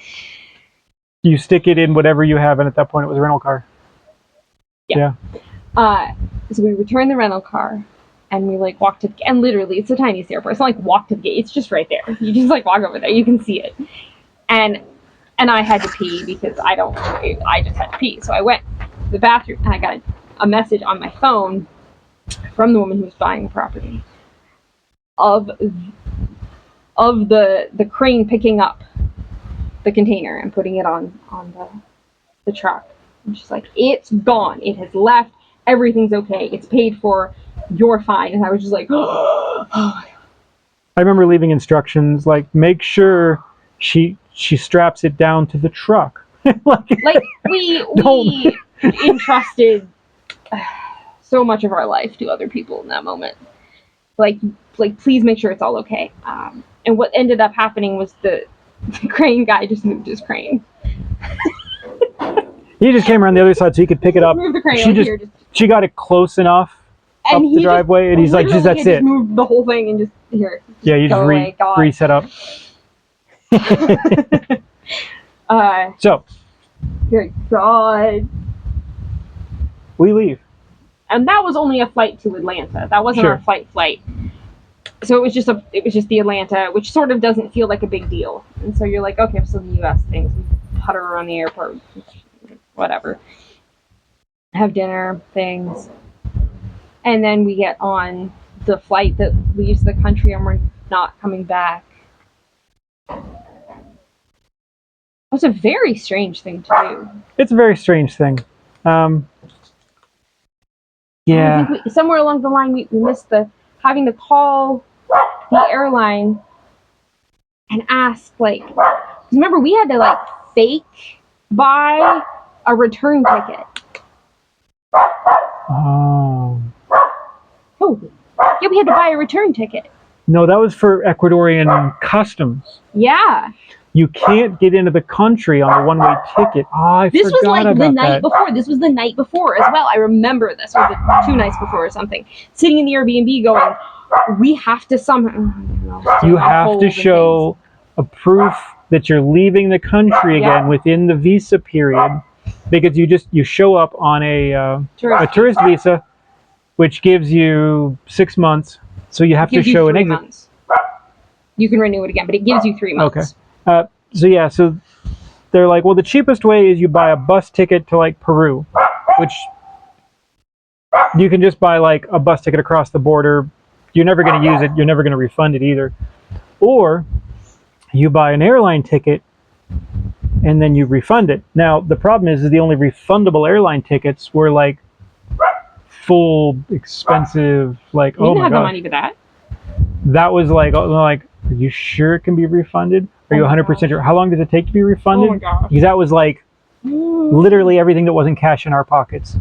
You stick it in whatever you have, and at that point it was a rental car. Yeah. So we returned the rental car, and we like walked to, and literally it's the tiniest airport. It's not like walk to the gate. It's just right there. You just like walk over there. You can see it. And I had to pee because I just had to pee. So I went to the bathroom, and I got a message on my phone from the woman who was buying the property of the crane picking up the container and putting it on the truck. And she's like, it's gone. It has left. Everything's okay. It's paid for. You're fine. And I was just like, oh my God. I remember leaving instructions like, make sure she straps it down to the truck. Like we Don't. entrusted so much of our life to other people in that moment. Like please make sure it's all okay. And what ended up happening was the crane guy just moved his crane. He just came around the other side so he could pick it up. Move the crane She just, here, she got it close enough up the driveway, and he's like, just that's it. Moved the whole thing and just here. Yeah, you just reset up. So, good God. we leave. And that was only a flight to Atlanta. That wasn't Sure. our flight. So it was just the Atlanta, which sort of doesn't feel like a big deal. And so you're like, okay, I'm still in the U.S. Things. We putter around the airport, whatever. Have dinner, things. And then we get on the flight that leaves the country and we're not coming back. It was a very strange thing to do. It's a very strange thing. Yeah. I think somewhere along the line we missed having to call the airline and ask, like, remember we had to like fake buy a return ticket. Oh. Oh, yeah, we had to buy a return ticket. No, that was for Ecuadorian customs. Yeah. You can't get into the country on a one-way ticket. I This was forgot like about the night that. before. This was the night before as well. I remember this, or the 2 nights before or something. Sitting in the Airbnb going, we have to somehow... You have to show a proof that you're leaving the country again within the visa period, because you show up on a tourist visa, which gives you 6 months. So you have to show an exit. Months. You can renew it again, but it gives you 3 months. Okay. So they're like, well, the cheapest way is you buy a bus ticket to like Peru, which you can just buy like a bus ticket across the border. You're never going to use it. You're never going to refund it either. Or you buy an airline ticket and then you refund it. Now, the problem is the only refundable airline tickets were like full, expensive, like, You didn't have the money for that. That was like, are you sure it can be refunded? Are you 100% sure? How long does it take to be refunded? Oh my gosh. Because that was like literally everything that wasn't cash in our pockets.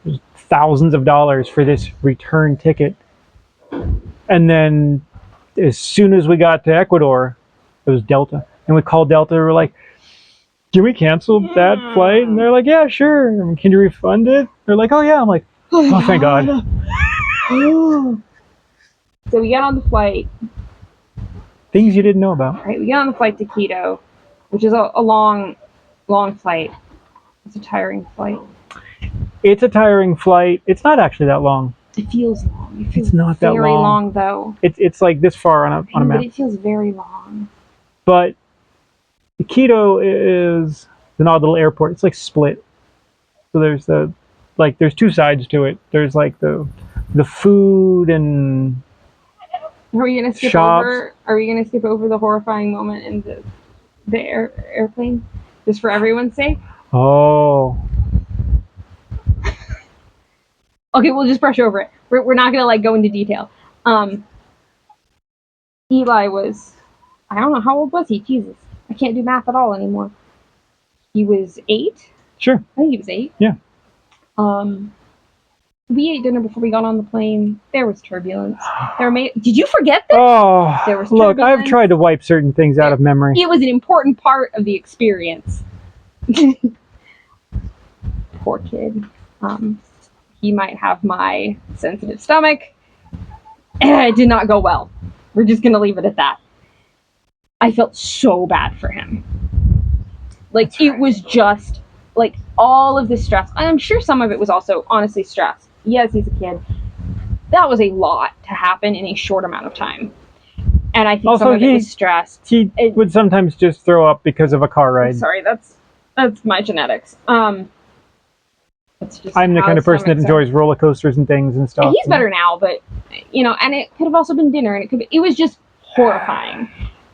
There's thousands of dollars for this return ticket. And then as soon as we got to Ecuador, it was Delta. And we called Delta. We were like, can we cancel that flight? And they're like, yeah, sure. Can you refund it? They're like, oh, yeah. I'm like, oh, thank God. So we get on the flight. Things you didn't know about. Right, we get on the flight to Quito, which is a long flight. It's a tiring flight. It's a tiring flight. It's not actually that long. It feels long. It feels It's not that very long. long though. It's like this far on a map. But it feels very long. But Quito is an odd little airport. It's like split. So there's there's 2 sides to it. There's like the food and Are we gonna skip shops. over the horrifying moment in the airplane, just for everyone's sake? Oh. Okay, we'll just brush over it. We're not gonna like go into detail. Eli was, I don't know, how old was he? Jesus, I can't do math at all anymore. He was 8. Sure. I think he was 8. Yeah. We ate dinner before we got on the plane. There was turbulence. Did you forget this? Oh, There was look, I've turbulence. tried to wipe certain things out of memory. It was an important part of the experience. Poor kid. He might have my sensitive stomach. It did not go well. We're just going to leave it at that. I felt so bad for him. Like, it was just, like, all of this stress. I'm sure some of it was also, honestly, stress. Yes, he's a kid. That was a lot to happen in a short amount of time. And I think Also, some of it was stressed. He would sometimes just throw up because of a car ride. Sorry, that's my genetics. It's just I'm the how kind of person that stomachs are. enjoys roller coasters and things and stuff. And he's better now, but and it could have also been dinner, and it was just horrifying,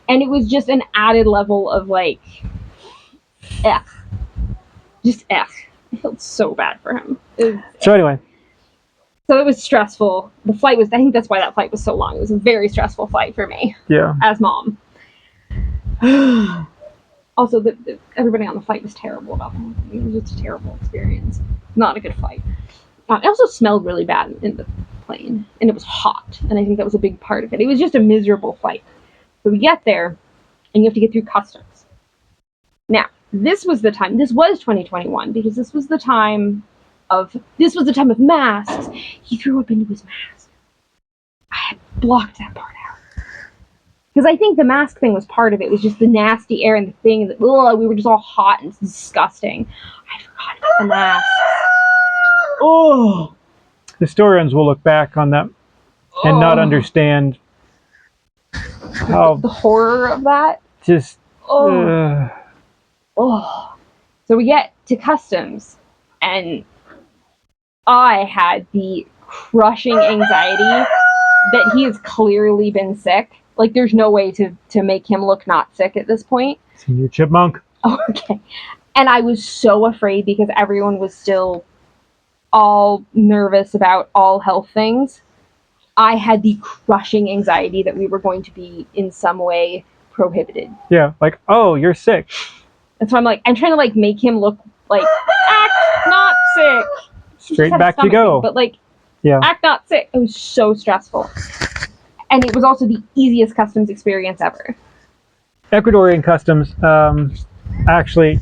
and it was just an added level of like, just I felt so bad for him. So anyway, So it was stressful. The flight was, I think that's why that flight was so long. It was a very stressful flight for me yeah. as mom. Also, everybody on the flight was terrible about them. It was just a terrible experience. Not a good flight. It also smelled really bad in the plane, and it was hot, and I think that was a big part of it. It was just a miserable flight. So we get there, and you have to get through customs. Now, this was 2021, because this was the time of masks. He threw up into his mask. I had blocked that part out. Because I think the mask thing was part of it. It was just the nasty air and the thing. And we were just all hot and disgusting. I forgot about the masks. Oh! Historians will look back on that and not understand how the horror of that. just. Oh. So we get to customs, and I had the crushing anxiety that he has clearly been sick. Like, there's no way to make him look not sick at this point. Senior chipmunk. Oh, okay. And I was so afraid because everyone was still all nervous about all health things. I had the crushing anxiety that we were going to be in some way prohibited. Yeah, like, oh, you're sick. And so I'm trying to make him look like, act not sick. Straight back you go. Thing, but act not sick. It was so stressful. And it was also the easiest customs experience ever. Ecuadorian customs, actually,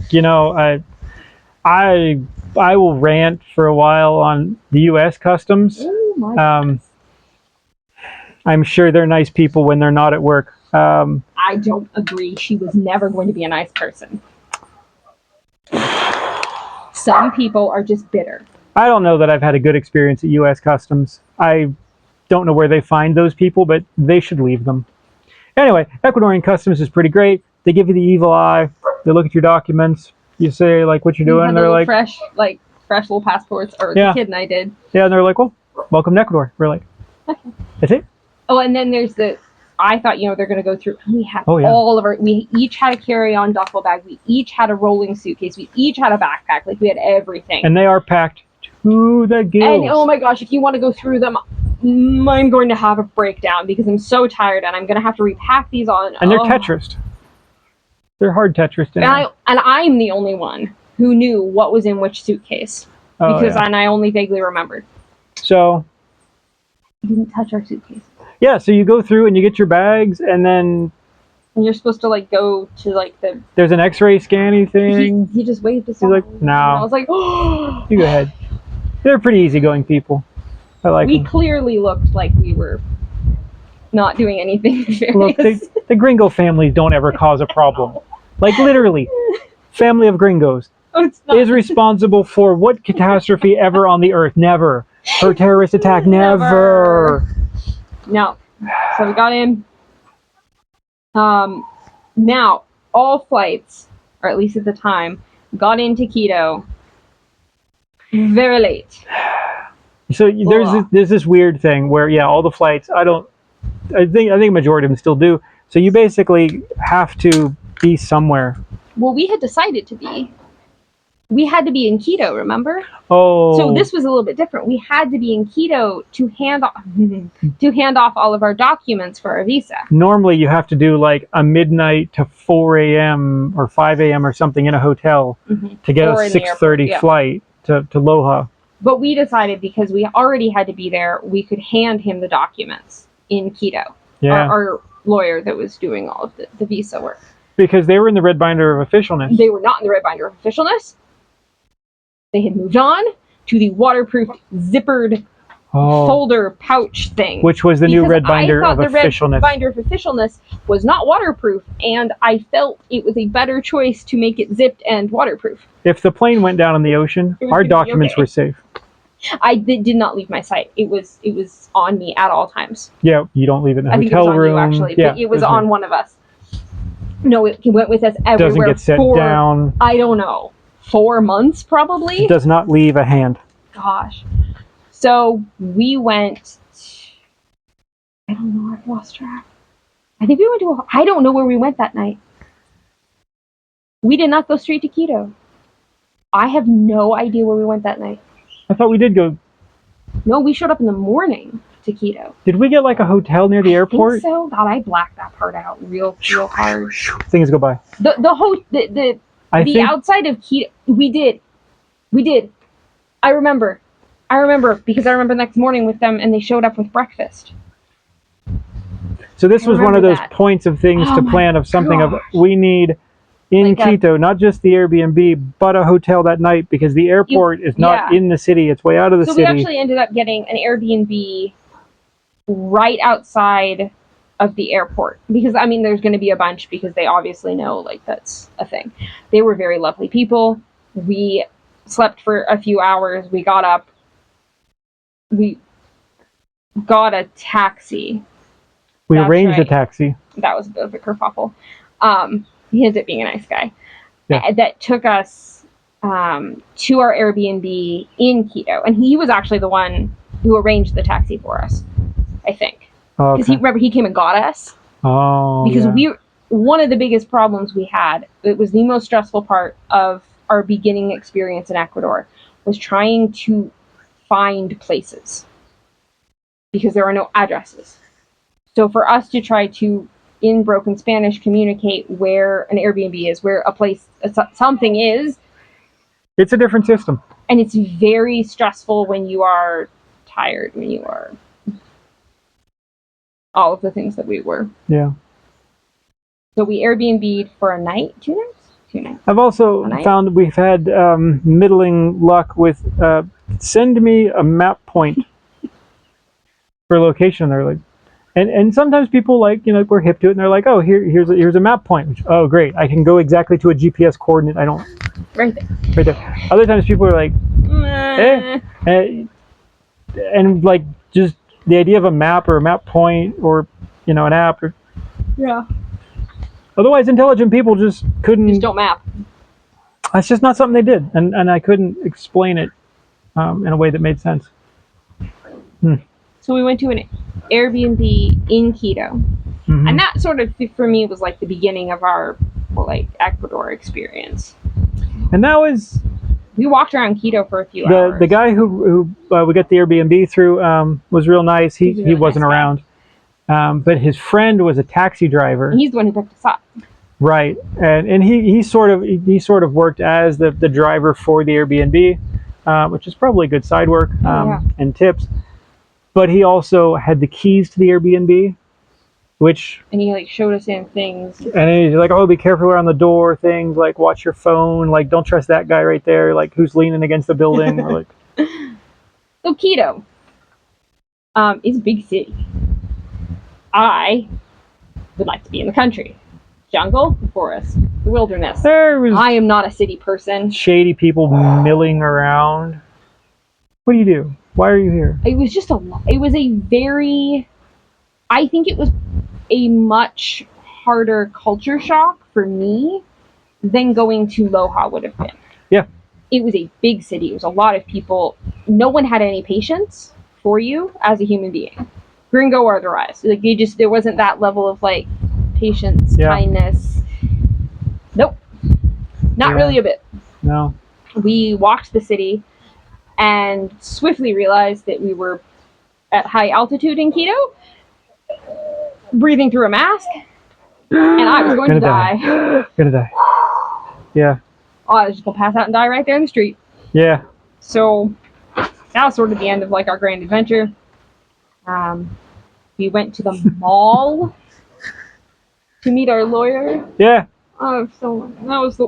I will rant for a while on the U.S. customs. Oh my goodness. I'm sure they're nice people when they're not at work. I don't agree. She was never going to be a nice person. Some people are just bitter. I don't know that I've had a good experience at U.S. Customs. I don't know where they find those people, but they should leave them. Anyway, Ecuadorian Customs is pretty great. They give you the evil eye. They look at your documents. You say, what you're doing, and they're like... fresh little passports, or yeah. The kid and I did. Yeah, and they're like, well, welcome to Ecuador. We're like, okay. That's it? Oh, and then there's I thought, they're going to go through, we had we each had a carry-on duffel bag, we each had a rolling suitcase, we each had a backpack, we had everything. And they are packed to the gills. And oh my gosh, if you want to go through them, I'm going to have a breakdown because I'm so tired, and I'm going to have to repack these on. And they're Tetrised. They're hard Tetrised. And I'm the only one who knew what was in which suitcase. And I only vaguely remembered. So... You didn't touch our suitcase. Yeah, so you go through and you get your bags, and then... And you're supposed to, go to, the... There's an x-ray scanning thing. He just waved us He's like, no. I was like, oh! You go ahead. They're pretty easygoing people. I like them. We clearly looked like we were not doing anything nefarious. Look, the gringo families don't ever cause a problem. Literally, family of gringos is responsible for what catastrophe ever on the earth? Never. For terrorist attack? Never. No. So we got in. Now, all flights, or at least at the time, got into Quito very late. So there's this weird thing where, all the flights, I think a majority of them still do. So you basically have to be somewhere. Well, we had decided to be. We had to be in Quito, remember? Oh. So this was a little bit different. We had to be in Quito to hand off all of our documents for our visa. Normally you have to do a midnight to 4 a.m. or 5 a.m. or something in a hotel to get a 6:30 flight to Loja. But we decided because we already had to be there, we could hand him the documents in Quito. Yeah. Our lawyer that was doing all of the visa work. Because they were in the red binder of officialness. They were not in the red binder of officialness. They had moved on to the waterproof zippered folder pouch thing. Which was the new red binder of officialness. I thought the red binder of officialness was not waterproof, and I felt it was a better choice to make it zipped and waterproof. If the plane went down in the ocean, our documents were safe. I did not leave my sight. It was on me at all times. Yeah, you don't leave it in the hotel room. I think it was on room. you, actually, but it was on one of us. No, it went with us everywhere. Doesn't get set down. I don't know. 4 months, probably? It does not leave a hand. Gosh. So we went... I don't know. I've lost track. I think we went to... I don't know where we went that night. We did not go straight to Quito. I have no idea where we went that night. I thought we did go... No, we showed up in the morning. to Quito. Did we get like a hotel near the airport? I think so. God, I blacked that part out real hard. Things go by. The outside of Quito, we did. I remember because I remember the next morning with them, and they showed up with breakfast. So this was one of those that. points of things to plan of something of we need in Like Quito, not just the Airbnb, but a hotel that night because the airport is not in the city; it's way out of the city. So we actually ended up getting an Airbnb right outside of the airport because I mean, there's going to be a bunch because they obviously know like that's a thing. They were very lovely people. We slept for a few hours. We got up. We got a taxi. We arranged a taxi. That was a bit of a kerfuffle. He ended up being a nice guy. Yeah. That took us to our Airbnb in Quito. And he was actually the one who arranged the taxi for us, I think. Because he came and got us. Oh, because one of the biggest problems we had, it was the most stressful part of our beginning experience in Ecuador, was trying to find places. Because there are no addresses. So for us to try to, in broken Spanish, communicate where an Airbnb is, where a place, something is. It's a different system. And it's very stressful when you are tired, when you are all of the things that we were. Yeah. So we Airbnb'd for a night, 2 nights? 2 nights. I've also found we've had middling luck with send me a map point for location. They're like, and sometimes people like, you know, we're hip to it and they're like, oh, here's a map point. Which, oh, great. I can go exactly to a GPS coordinate. I don't. Right there. Right there. Other times people are like, and like just the idea of a map or a map point or, you know, an app. Or, yeah. Otherwise, intelligent people just couldn't. Just don't map. That's just not something they did. And I couldn't explain it in a way that made sense. So we went to an Airbnb in Quito. Mm-hmm. And that sort of, for me, was like the beginning of our, like, Ecuador experience. And that was... We walked around Quito for a few hours. The guy who we got the Airbnb through was real nice. He wasn't around. But his friend was a taxi driver. And he's the one who picked us up. Right. And he sort of worked as the driver for the Airbnb, which is probably good side work and tips. But he also had the keys to the Airbnb, and he like showed us in things. And he's like, oh, be careful around the door, things like watch your phone, like don't trust that guy right there, like who's leaning against the building. Or like. So Quito is a big city. I would like to be in the country. Jungle, the forest, the wilderness. I am not a city person. Shady people milling around. What do you do? Why are you here? It was just I think it was a much harder culture shock for me than going to Loja would have been. Yeah. It was a big city. It was a lot of people. No one had any patience for you as a human being. Gringo or otherwise. Like there wasn't that level of like patience, kindness. Nope. Not really a bit. No. We walked the city and swiftly realized that we were at high altitude in Quito, breathing through a mask, and I was going to die. Gonna die. Yeah. Oh, I was just gonna pass out and die right there in the street. Yeah. So that was sort of the end of like our grand adventure. We went to the mall to meet our lawyer. Yeah. Oh, so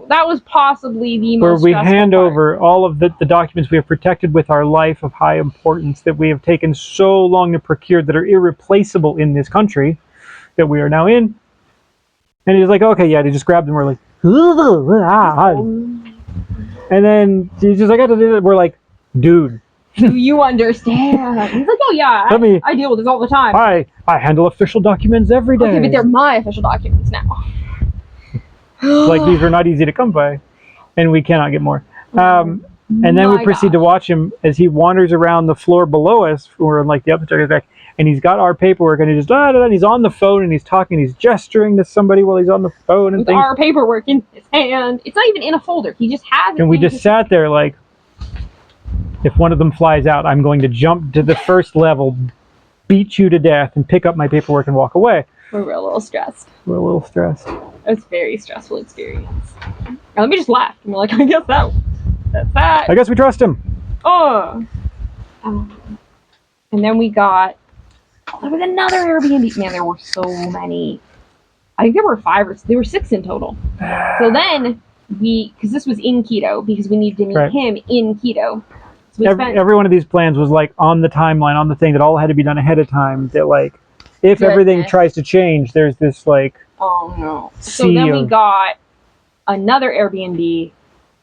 that was possibly the most where we hand part. over all of the documents we have protected with our life of high importance that we have taken so long to procure that are irreplaceable in this country that we are now in. And he's like, okay, yeah, they just grabbed them. We're like, and then he's just like, we're like, dude. Do you understand? He's like, oh yeah, I deal with this all the time. I handle official documents every day. Okay, but they're my official documents now. Like these are not easy to come by, and we cannot get more. And then we proceed to watch him as he wanders around the floor below us. We're on like the upper deck, and he's got our paperwork, and he just and he's on the phone and he's talking, he's gesturing to somebody while he's on the phone and with things. Our paperwork in his hand. It's not even in a folder. He just has it. And we just sat there like, if one of them flies out, I'm going to jump to the first level, beat you to death and pick up my paperwork and walk away. We were a little stressed. We're a little stressed. It was a very stressful experience. And then we just laughed. And we're like, I guess that's that. I guess we trust him. Oh. And then there was another Airbnb. Man, there were so many. I think there were 6 in total. So then because this was in Quito, because we needed to meet him in Quito. So every one of these plans was like on the timeline, on the thing that all had to be done ahead of time. That like, if everything tries to change, there's this like. Oh no! So then we got another Airbnb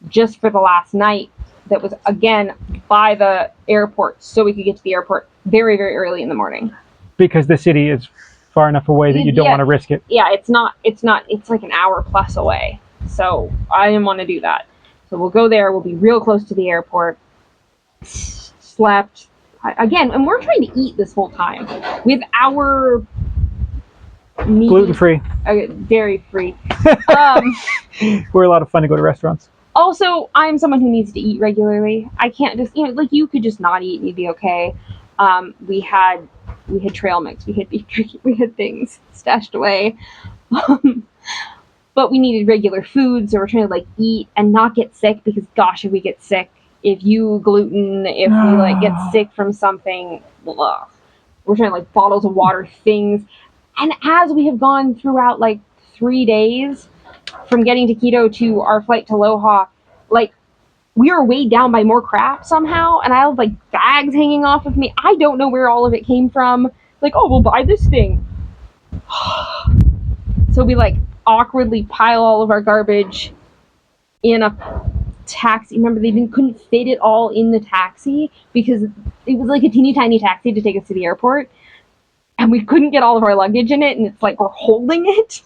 just for the last night. That was again by the airport, so we could get to the airport very, very early in the morning. Because the city is far enough away that you don't want to risk it. Yeah, it's not. It's like an hour plus away. So I didn't want to do that. So we'll go there. We'll be real close to the airport. Slept again, and we're trying to eat this whole time with our meat, gluten-free, dairy-free. We're a lot of fun to go to restaurants. Also, I'm someone who needs to eat regularly. I can't just, like you could just not eat and you'd be okay. We had trail mix, we had beef jerky, we had things stashed away. But we needed regular food, so we're trying to like eat and not get sick, because gosh, if we get sick, if you gluten, if we like get sick from something, ugh. We're trying to like bottles of water, things. And as we have gone throughout like 3 days from getting to Quito to our flight to Loja, like we were weighed down by more crap somehow, and I have like bags hanging off of me. I don't know where all of it came from. Like, oh, we'll buy this thing. So we like awkwardly pile all of our garbage in a taxi. Remember, they couldn't fit it all in the taxi because it was like a teeny tiny taxi to take us to the airport, and we couldn't get all of our luggage in it, and it's like we're holding it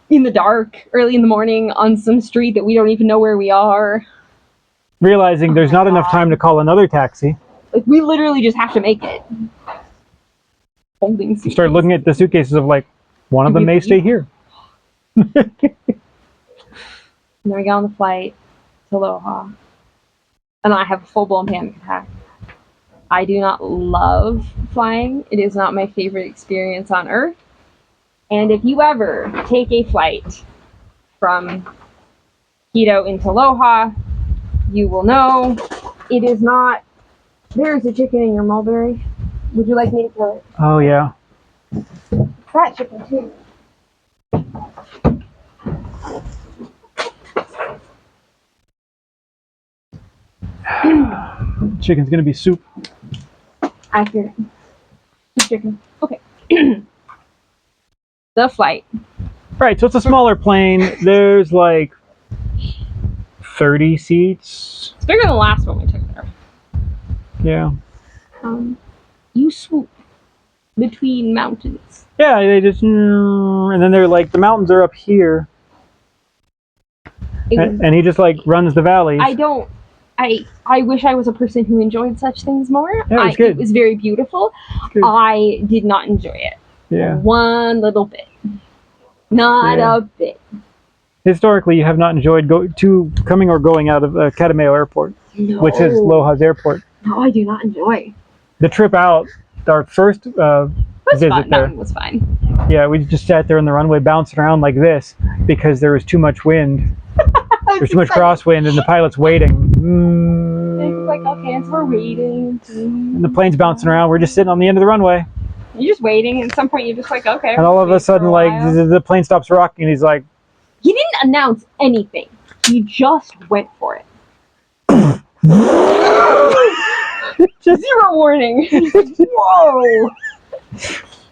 in the dark, early in the morning, on some street that we don't even know where we are. Realizing there's not enough time to call another taxi. Like, we literally just have to make it. Holding suitcases. You start looking at the suitcases of like, one of them may stay here. And then we got on the flight to Loja, and I have a full-blown panic attack. I do not love flying. It is not my favorite experience on Earth. And if you ever take a flight from Quito into Loja, you will know it is not. There's a chicken in your mulberry. Would you like me to kill it? Oh, yeah. That chicken, too. Chicken's gonna be soup. Accurate. Chicken. Okay. The flight. Right, so it's a smaller plane. There's like 30 seats. It's bigger than the last one we took there. Yeah. You swoop between mountains. Yeah, they just, and then they're like, the mountains are up here. And he just like runs the valleys. I wish I was a person who enjoyed such things more. Yeah, it was good. It was very beautiful. Good. I did not enjoy it. Yeah. One little bit. Not a bit. Historically, you have not enjoyed coming or going out of Catameo Airport, which is Loja's airport. No, I do not enjoy. The trip out, our first visit That there. one was fine. Yeah, we just sat there on the runway bouncing around like this because there was too much wind. There's too much crosswind and the pilot's waiting. It's like, okay, so we're waiting. And the plane's bouncing around. We're just sitting on the end of the runway. You're just waiting, and at some point you're just like, okay. And all of a sudden, like, the plane stops rocking, and he's like... He didn't announce anything. He just went for it. Just zero warning. Whoa!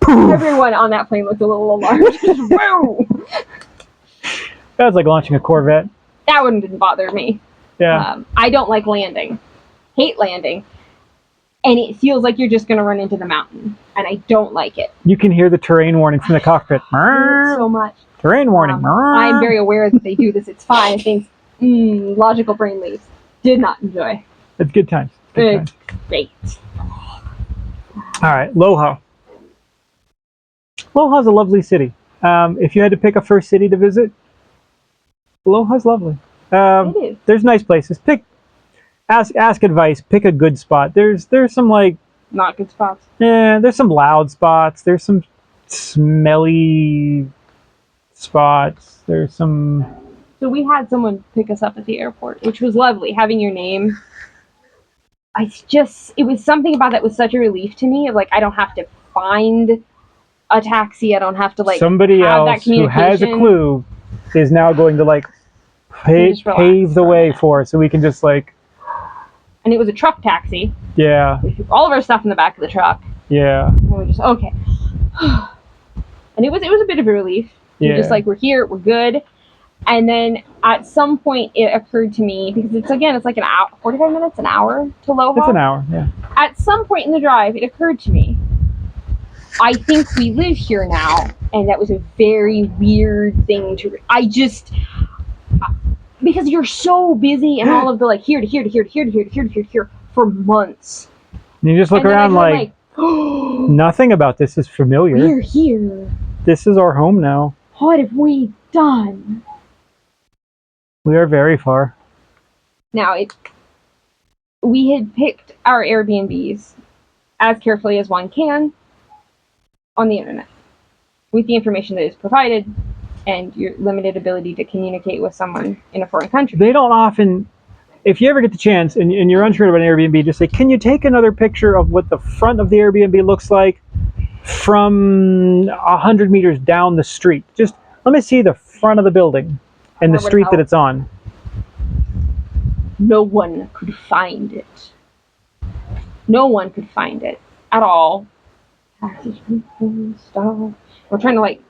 Everyone on that plane looked a little alarmed. Whoa! That was like launching a Corvette. That one didn't bother me. Yeah. I don't like landing. Hate landing. And it feels like you're just going to run into the mountain. And I don't like it. You can hear the terrain warning from the cockpit. So much. Terrain warning. I'm very aware that they do this. It's fine. Things, logical brain leaves. Did not enjoy. It's good times. It's great. All right, Loja. Loja's a lovely city. If you had to pick a first city to visit, Loja's lovely. It is. There's nice places. ask advice. Pick a good spot. There's some like Not good spots. there's some loud spots. There's some smelly spots. There's some. So we had someone pick us up at the airport, which was lovely. Having your name, it was something about that was such a relief to me. Like, I don't have to find a taxi. I don't have to like Somebody have else that who has a clue is now going to like pave the way for us, so we can just like. And it was a truck taxi. Yeah. We took all of our stuff in the back of the truck. Yeah. And we're just okay. And it was a bit of a relief. Yeah. We're just like, we're here, we're good. And then at some point it occurred to me, because it's like an hour, 45 minutes, an hour to Loja. It's an hour, yeah. At some point in the drive, it occurred to me, I think we live here now, and that was a very weird thing to. Because you're so busy and all of the like here to here to here to here to here to here to here to here for months. And you just look around like nothing about this is familiar. We're here. This is our home now. What have we done? We are very far. Now, we had picked our Airbnbs as carefully as one can on the internet with the information that is provided and your limited ability to communicate with someone in a foreign country. They don't often, if you ever get the chance and you're unsure about an Airbnb, just say, can you take another picture of what the front of the Airbnb looks like from 100 meters down the street? Just let me see the front of the building and the street that it's on. No one could find it. No one could find it at all. We're trying to like.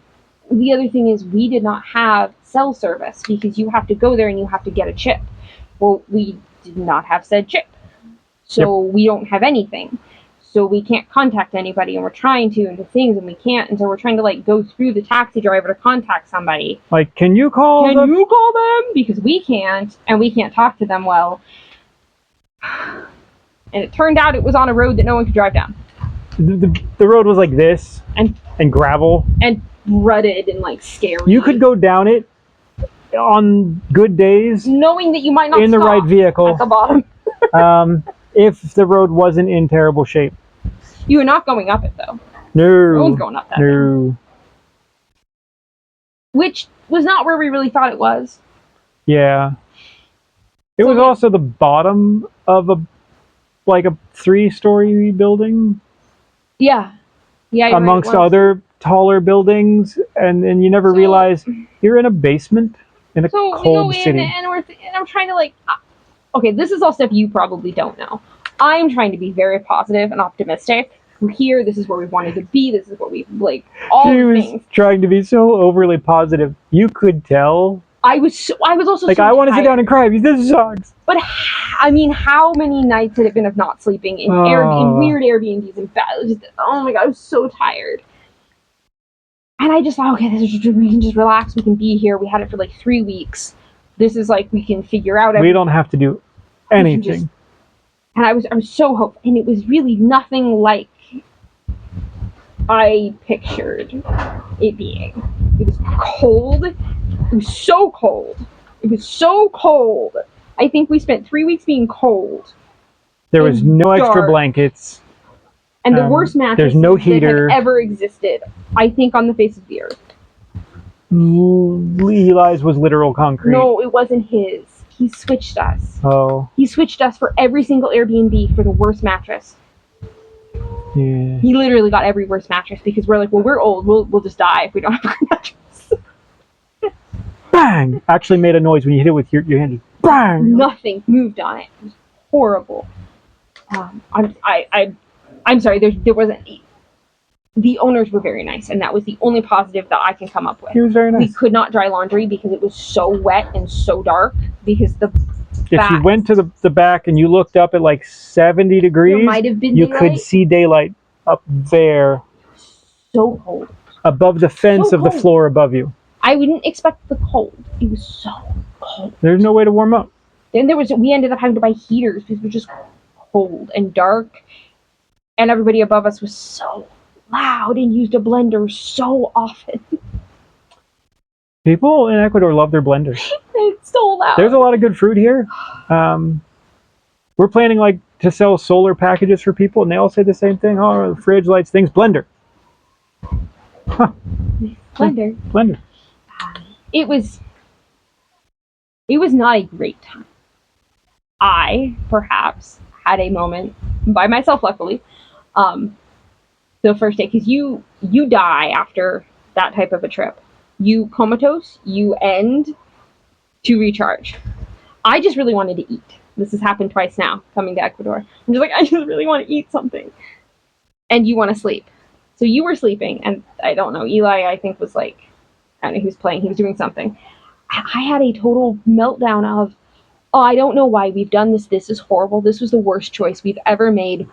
The other thing is we did not have cell service because you have to go there and you have to get a chip. Well, we did not have said chip. So we don't have anything. So we can't contact anybody, and we're trying to and do things, and we can't. And so we're trying to like go through the taxi driver to contact somebody. Like, can you call them? Because we can't, and we can't talk to them well. And it turned out it was on a road that no one could drive down. The road was like this and gravel. And rutted and like scary. You could go down it on good days, knowing that you might not in the right vehicle at the bottom. If the road wasn't in terrible shape. You were not going up it though. No one's going up that thing. Which was not where we really thought it was. Yeah, it was also the bottom of a 3-story building. Yeah amongst other taller buildings, and you never realize you're in a basement in a cold city. And I'm trying to like, okay, this is all stuff you probably don't know. I'm trying to be very positive and optimistic. We're here. This is where we wanted to be. This is what we like. All she the was things. Trying to be so overly positive. You could tell. I was also like, so I want to sit tired. down and cry because this sucks. But I mean, how many nights had it been of not sleeping in in weird Airbnbs and oh my god, I was so tired. And I just thought, okay, we can just relax. We can be here. We had it for like 3 weeks. This is like we can figure out everything. We don't have to do anything. And I was so hopeful, and it was really nothing like I pictured it being. It was cold. It was so cold. It was so cold. I think we spent 3 weeks being cold. There was no extra blankets. And the worst mattress no heater that had ever existed, I think, on the face of the earth. Eli's was literal concrete. No, it wasn't his. He switched us. Oh. He switched us for every single Airbnb for the worst mattress. Yeah. He literally got every worst mattress because we're like, well, we're old. We'll just die if we don't have a good mattress. Bang! Actually made a noise when you hit it with your hand. Bang! Nothing moved on it. It was horrible. I'm sorry. There wasn't. The owners were very nice, and that was the only positive that I can come up with. He was very nice. We could not dry laundry because it was so wet and so dark. Because if you went to the back and you looked up at like 70 degrees, might have been you daylight. could see daylight up there. So cold. Above the fence of the floor above you. I wouldn't expect the cold. It was so cold. There's no way to warm up. Then we ended up having to buy heaters because it was just cold and dark. And everybody above us was so loud and used a blender so often. People in Ecuador love their blenders. It's so loud. There's a lot of good fruit here. We're planning like to sell solar packages for people, and they all say the same thing. Oh, fridge, lights, things, blender. Huh. Blender. Blender. It was not a great time. I perhaps had a moment by myself, luckily, the first day, because you die after that type of a trip. You comatose, you end to recharge. I just really wanted to eat. This has happened twice now, coming to Ecuador. I'm just like, I just really want to eat something. And you want to sleep. So you were sleeping, and I don't know, Eli, I think, was like, I don't know, he was playing, he was doing something. I had a total meltdown of, oh, I don't know why we've done this. This is horrible. This was the worst choice we've ever made.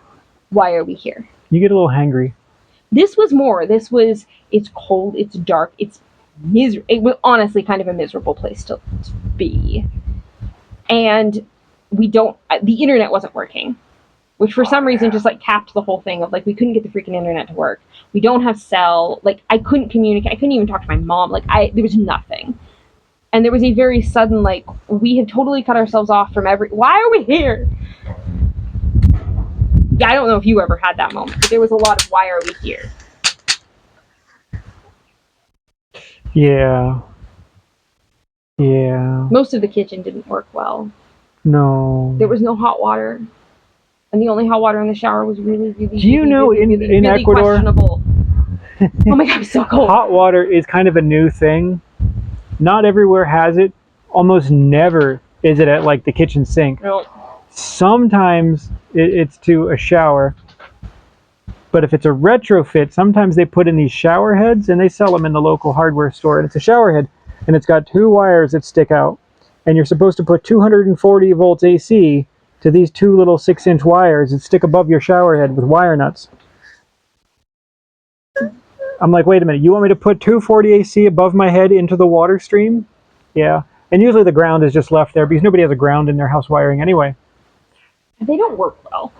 Why are we here? You get a little hangry. This was, it's cold, it's dark, it was honestly kind of a miserable place to be. And the internet wasn't working, which for some reason just like capped the whole thing of like, we couldn't get the freaking internet to work. We don't have cell, like I couldn't communicate. I couldn't even talk to my mom. Like there was nothing. And there was a very sudden, like, we have totally cut ourselves off from why are we here? Yeah, I don't know if you ever had that moment, but there was a lot of why are we here? Yeah. Yeah. Most of the kitchen didn't work well. No. There was no hot water. And the only hot water in the shower was really, really, Do you know in Ecuador, questionable. Oh my God, it's so cold. Hot water is kind of a new thing. Not everywhere has it. Almost never is it at like the kitchen sink. No. Sometimes it's to a shower. But if it's a retrofit, sometimes they put in these shower heads and they sell them in the local hardware store. And it's a shower head and it's got two wires that stick out. And you're supposed to put 240 volts AC to these two little 6-inch wires that stick above your shower head with wire nuts. I'm like, wait a minute, you want me to put 240 AC above my head into the water stream? Yeah. And usually the ground is just left there because nobody has a ground in their house wiring anyway. They don't work well.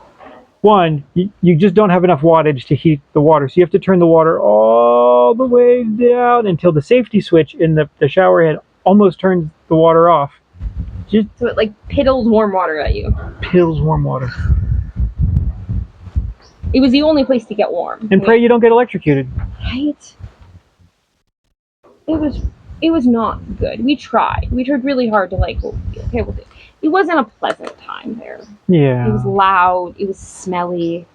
One, you just don't have enough wattage to heat the water. So you have to turn the water all the way down until the safety switch in the shower head almost turns the water off. So it like piddles warm water at you. Piddles warm water. It was the only place to get warm. And pray you don't get electrocuted. Right? It was not good. We tried really hard to like, okay, we'll do. It wasn't a pleasant time there. Yeah. It was loud. It was smelly.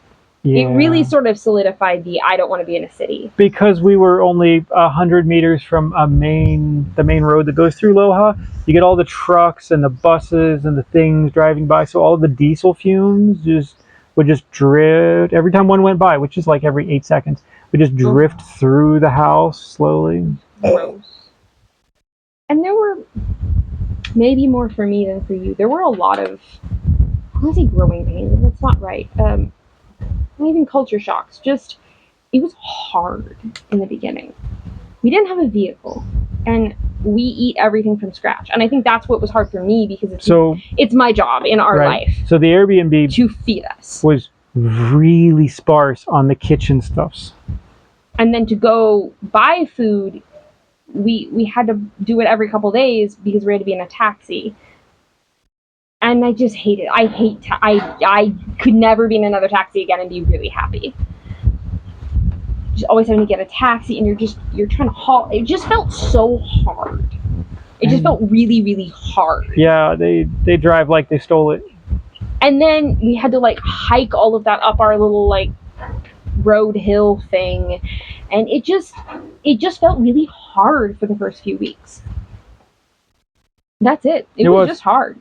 Yeah. It really sort of solidified I don't want to be in a city. Because we were only 100 meters from the main road that goes through Loja, you get all the trucks and the buses and the things driving by. So all of the diesel fumes would just drift every time one went by, which is like every 8 seconds. Would just drift through the house slowly. Gross. And there were, maybe more for me than for you, there were a lot of, I want to say growing pains, that's not right. Not even culture shocks, just, it was hard in the beginning. We didn't have a vehicle, and we eat everything from scratch. And I think that's what was hard for me because it's my job in our life. So the Airbnb to feed us was really sparse on the kitchen stuffs. And then to go buy food, we had to do it every couple days because we had to be in a taxi. And I just hate it. I could never be in another taxi again and be really happy. Just always having to get a taxi and you're trying to haul. It just felt so hard. It just felt really, really hard. Yeah, they drive like they stole it. And then we had to like hike all of that up our little like road hill thing. And it just felt really hard for the first few weeks. That's it. It was just hard.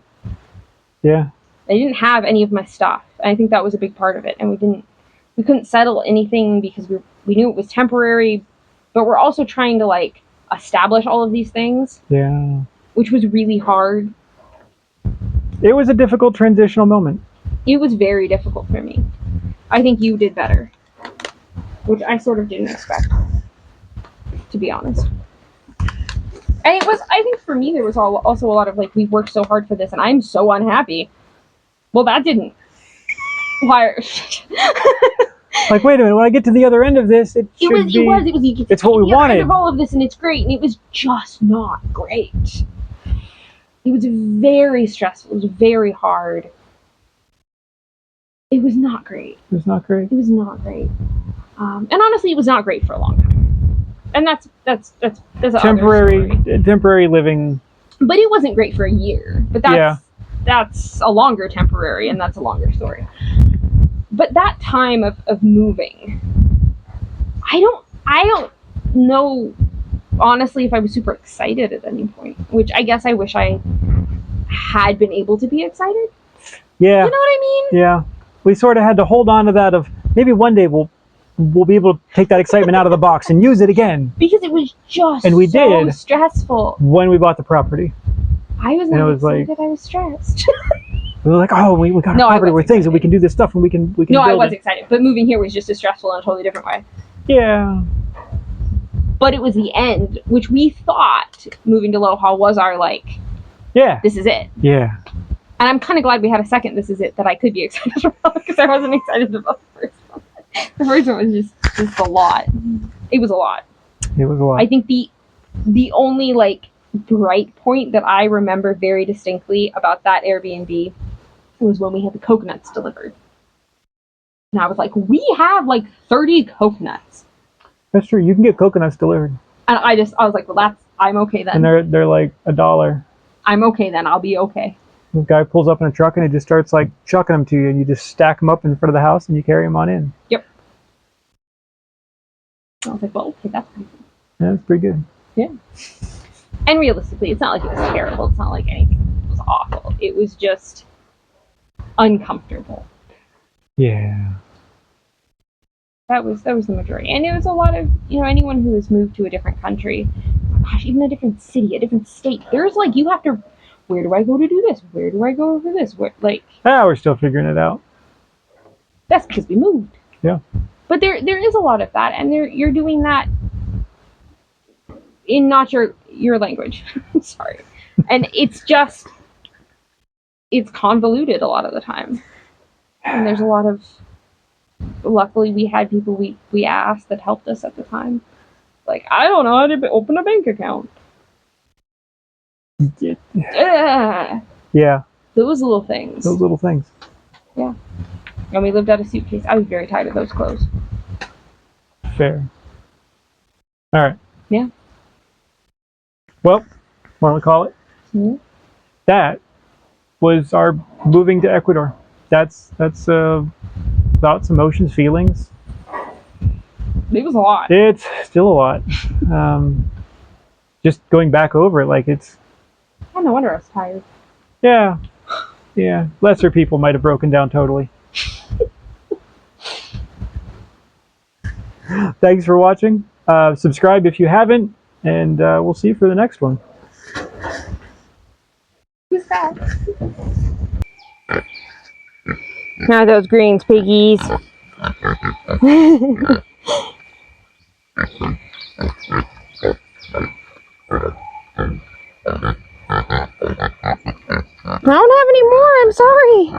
Yeah. I didn't have any of my stuff. And I think that was a big part of it. And we couldn't settle anything because we knew it was temporary, but we're also trying to like establish all of these things. Yeah. Which was really hard. It was a difficult transitional moment. It was very difficult for me. I think you did better. Which I sort of didn't expect, to be honest. And it was, I think for me, there was also a lot of like, we worked so hard for this and I'm so unhappy. Well, that didn't. Why? Like, wait a minute, when I get to the other end of this, it's what we wanted. End of all of this and it's great. And it was just not great. It was very stressful. It was very hard. it was not great. It was not great. It was not great. And honestly, it was not great for a long time. And that's temporary living. But it wasn't great for a year. But that's a longer temporary, and that's a longer story. But that time of moving, I don't know honestly if I was super excited at any point, which I guess I wish I had been able to be excited. Yeah. You know what I mean? Yeah. We sort of had to hold on to that of maybe one day we'll be able to take that excitement out of the box and use it again. Because it was just and we so did stressful. When we bought the property. I was not excited, I was stressed. We were like, oh, we got a property where things and we can do this stuff and we can No, build I was excited. But moving here was just as stressful in a totally different way. Yeah. But it was the end, which we thought moving to Loja was our this is it. Yeah. And I'm kind of glad we had a second this is it that I could be excited about, because I wasn't excited about the first one. The first one was just a lot. It was a lot. It was a lot. I think the only bright point that I remember very distinctly about that Airbnb was when we had the coconuts delivered. And I was like, we have 30 coconuts. That's true. You can get coconuts delivered. And I was like, well, I'm okay then. And they're like $1. I'm okay then. I'll be okay. The guy pulls up in a truck and he just starts chucking them to you, and you just stack them up in front of the house and you carry them on in. Yep. I was like, well, okay, that's pretty good. Yeah, that's pretty good. Yeah. And realistically, it's not like it was terrible. It's not like anything was awful. It was just uncomfortable. Yeah. That was the majority. And it was a lot of, anyone who has moved to a different country, gosh, even a different city, a different state, there's you have to, where do I go to do this? Where do I go for this? We're still figuring it out. That's because we moved. Yeah. But there is a lot of that, and you're doing that in not your language. Sorry. And it's convoluted a lot of the time. And there's a lot of, luckily we had people we asked that helped us at the time. I don't know how to open a bank account. Yeah. Those little things. Yeah. And we lived out of suitcase. I was very tired of those clothes. Fair. All right. Yeah. Well, what do we call it? Mm-hmm. That was our moving to Ecuador. That's thoughts, emotions, feelings. It was a lot. It's still a lot. Just going back over it, it's. Oh, no wonder I was tired. Yeah. Yeah. Lesser people might have broken down totally. Thanks for watching. Subscribe if you haven't, and we'll see you for the next one. Who's that? Now those greens, piggies. I don't have any more, I'm sorry.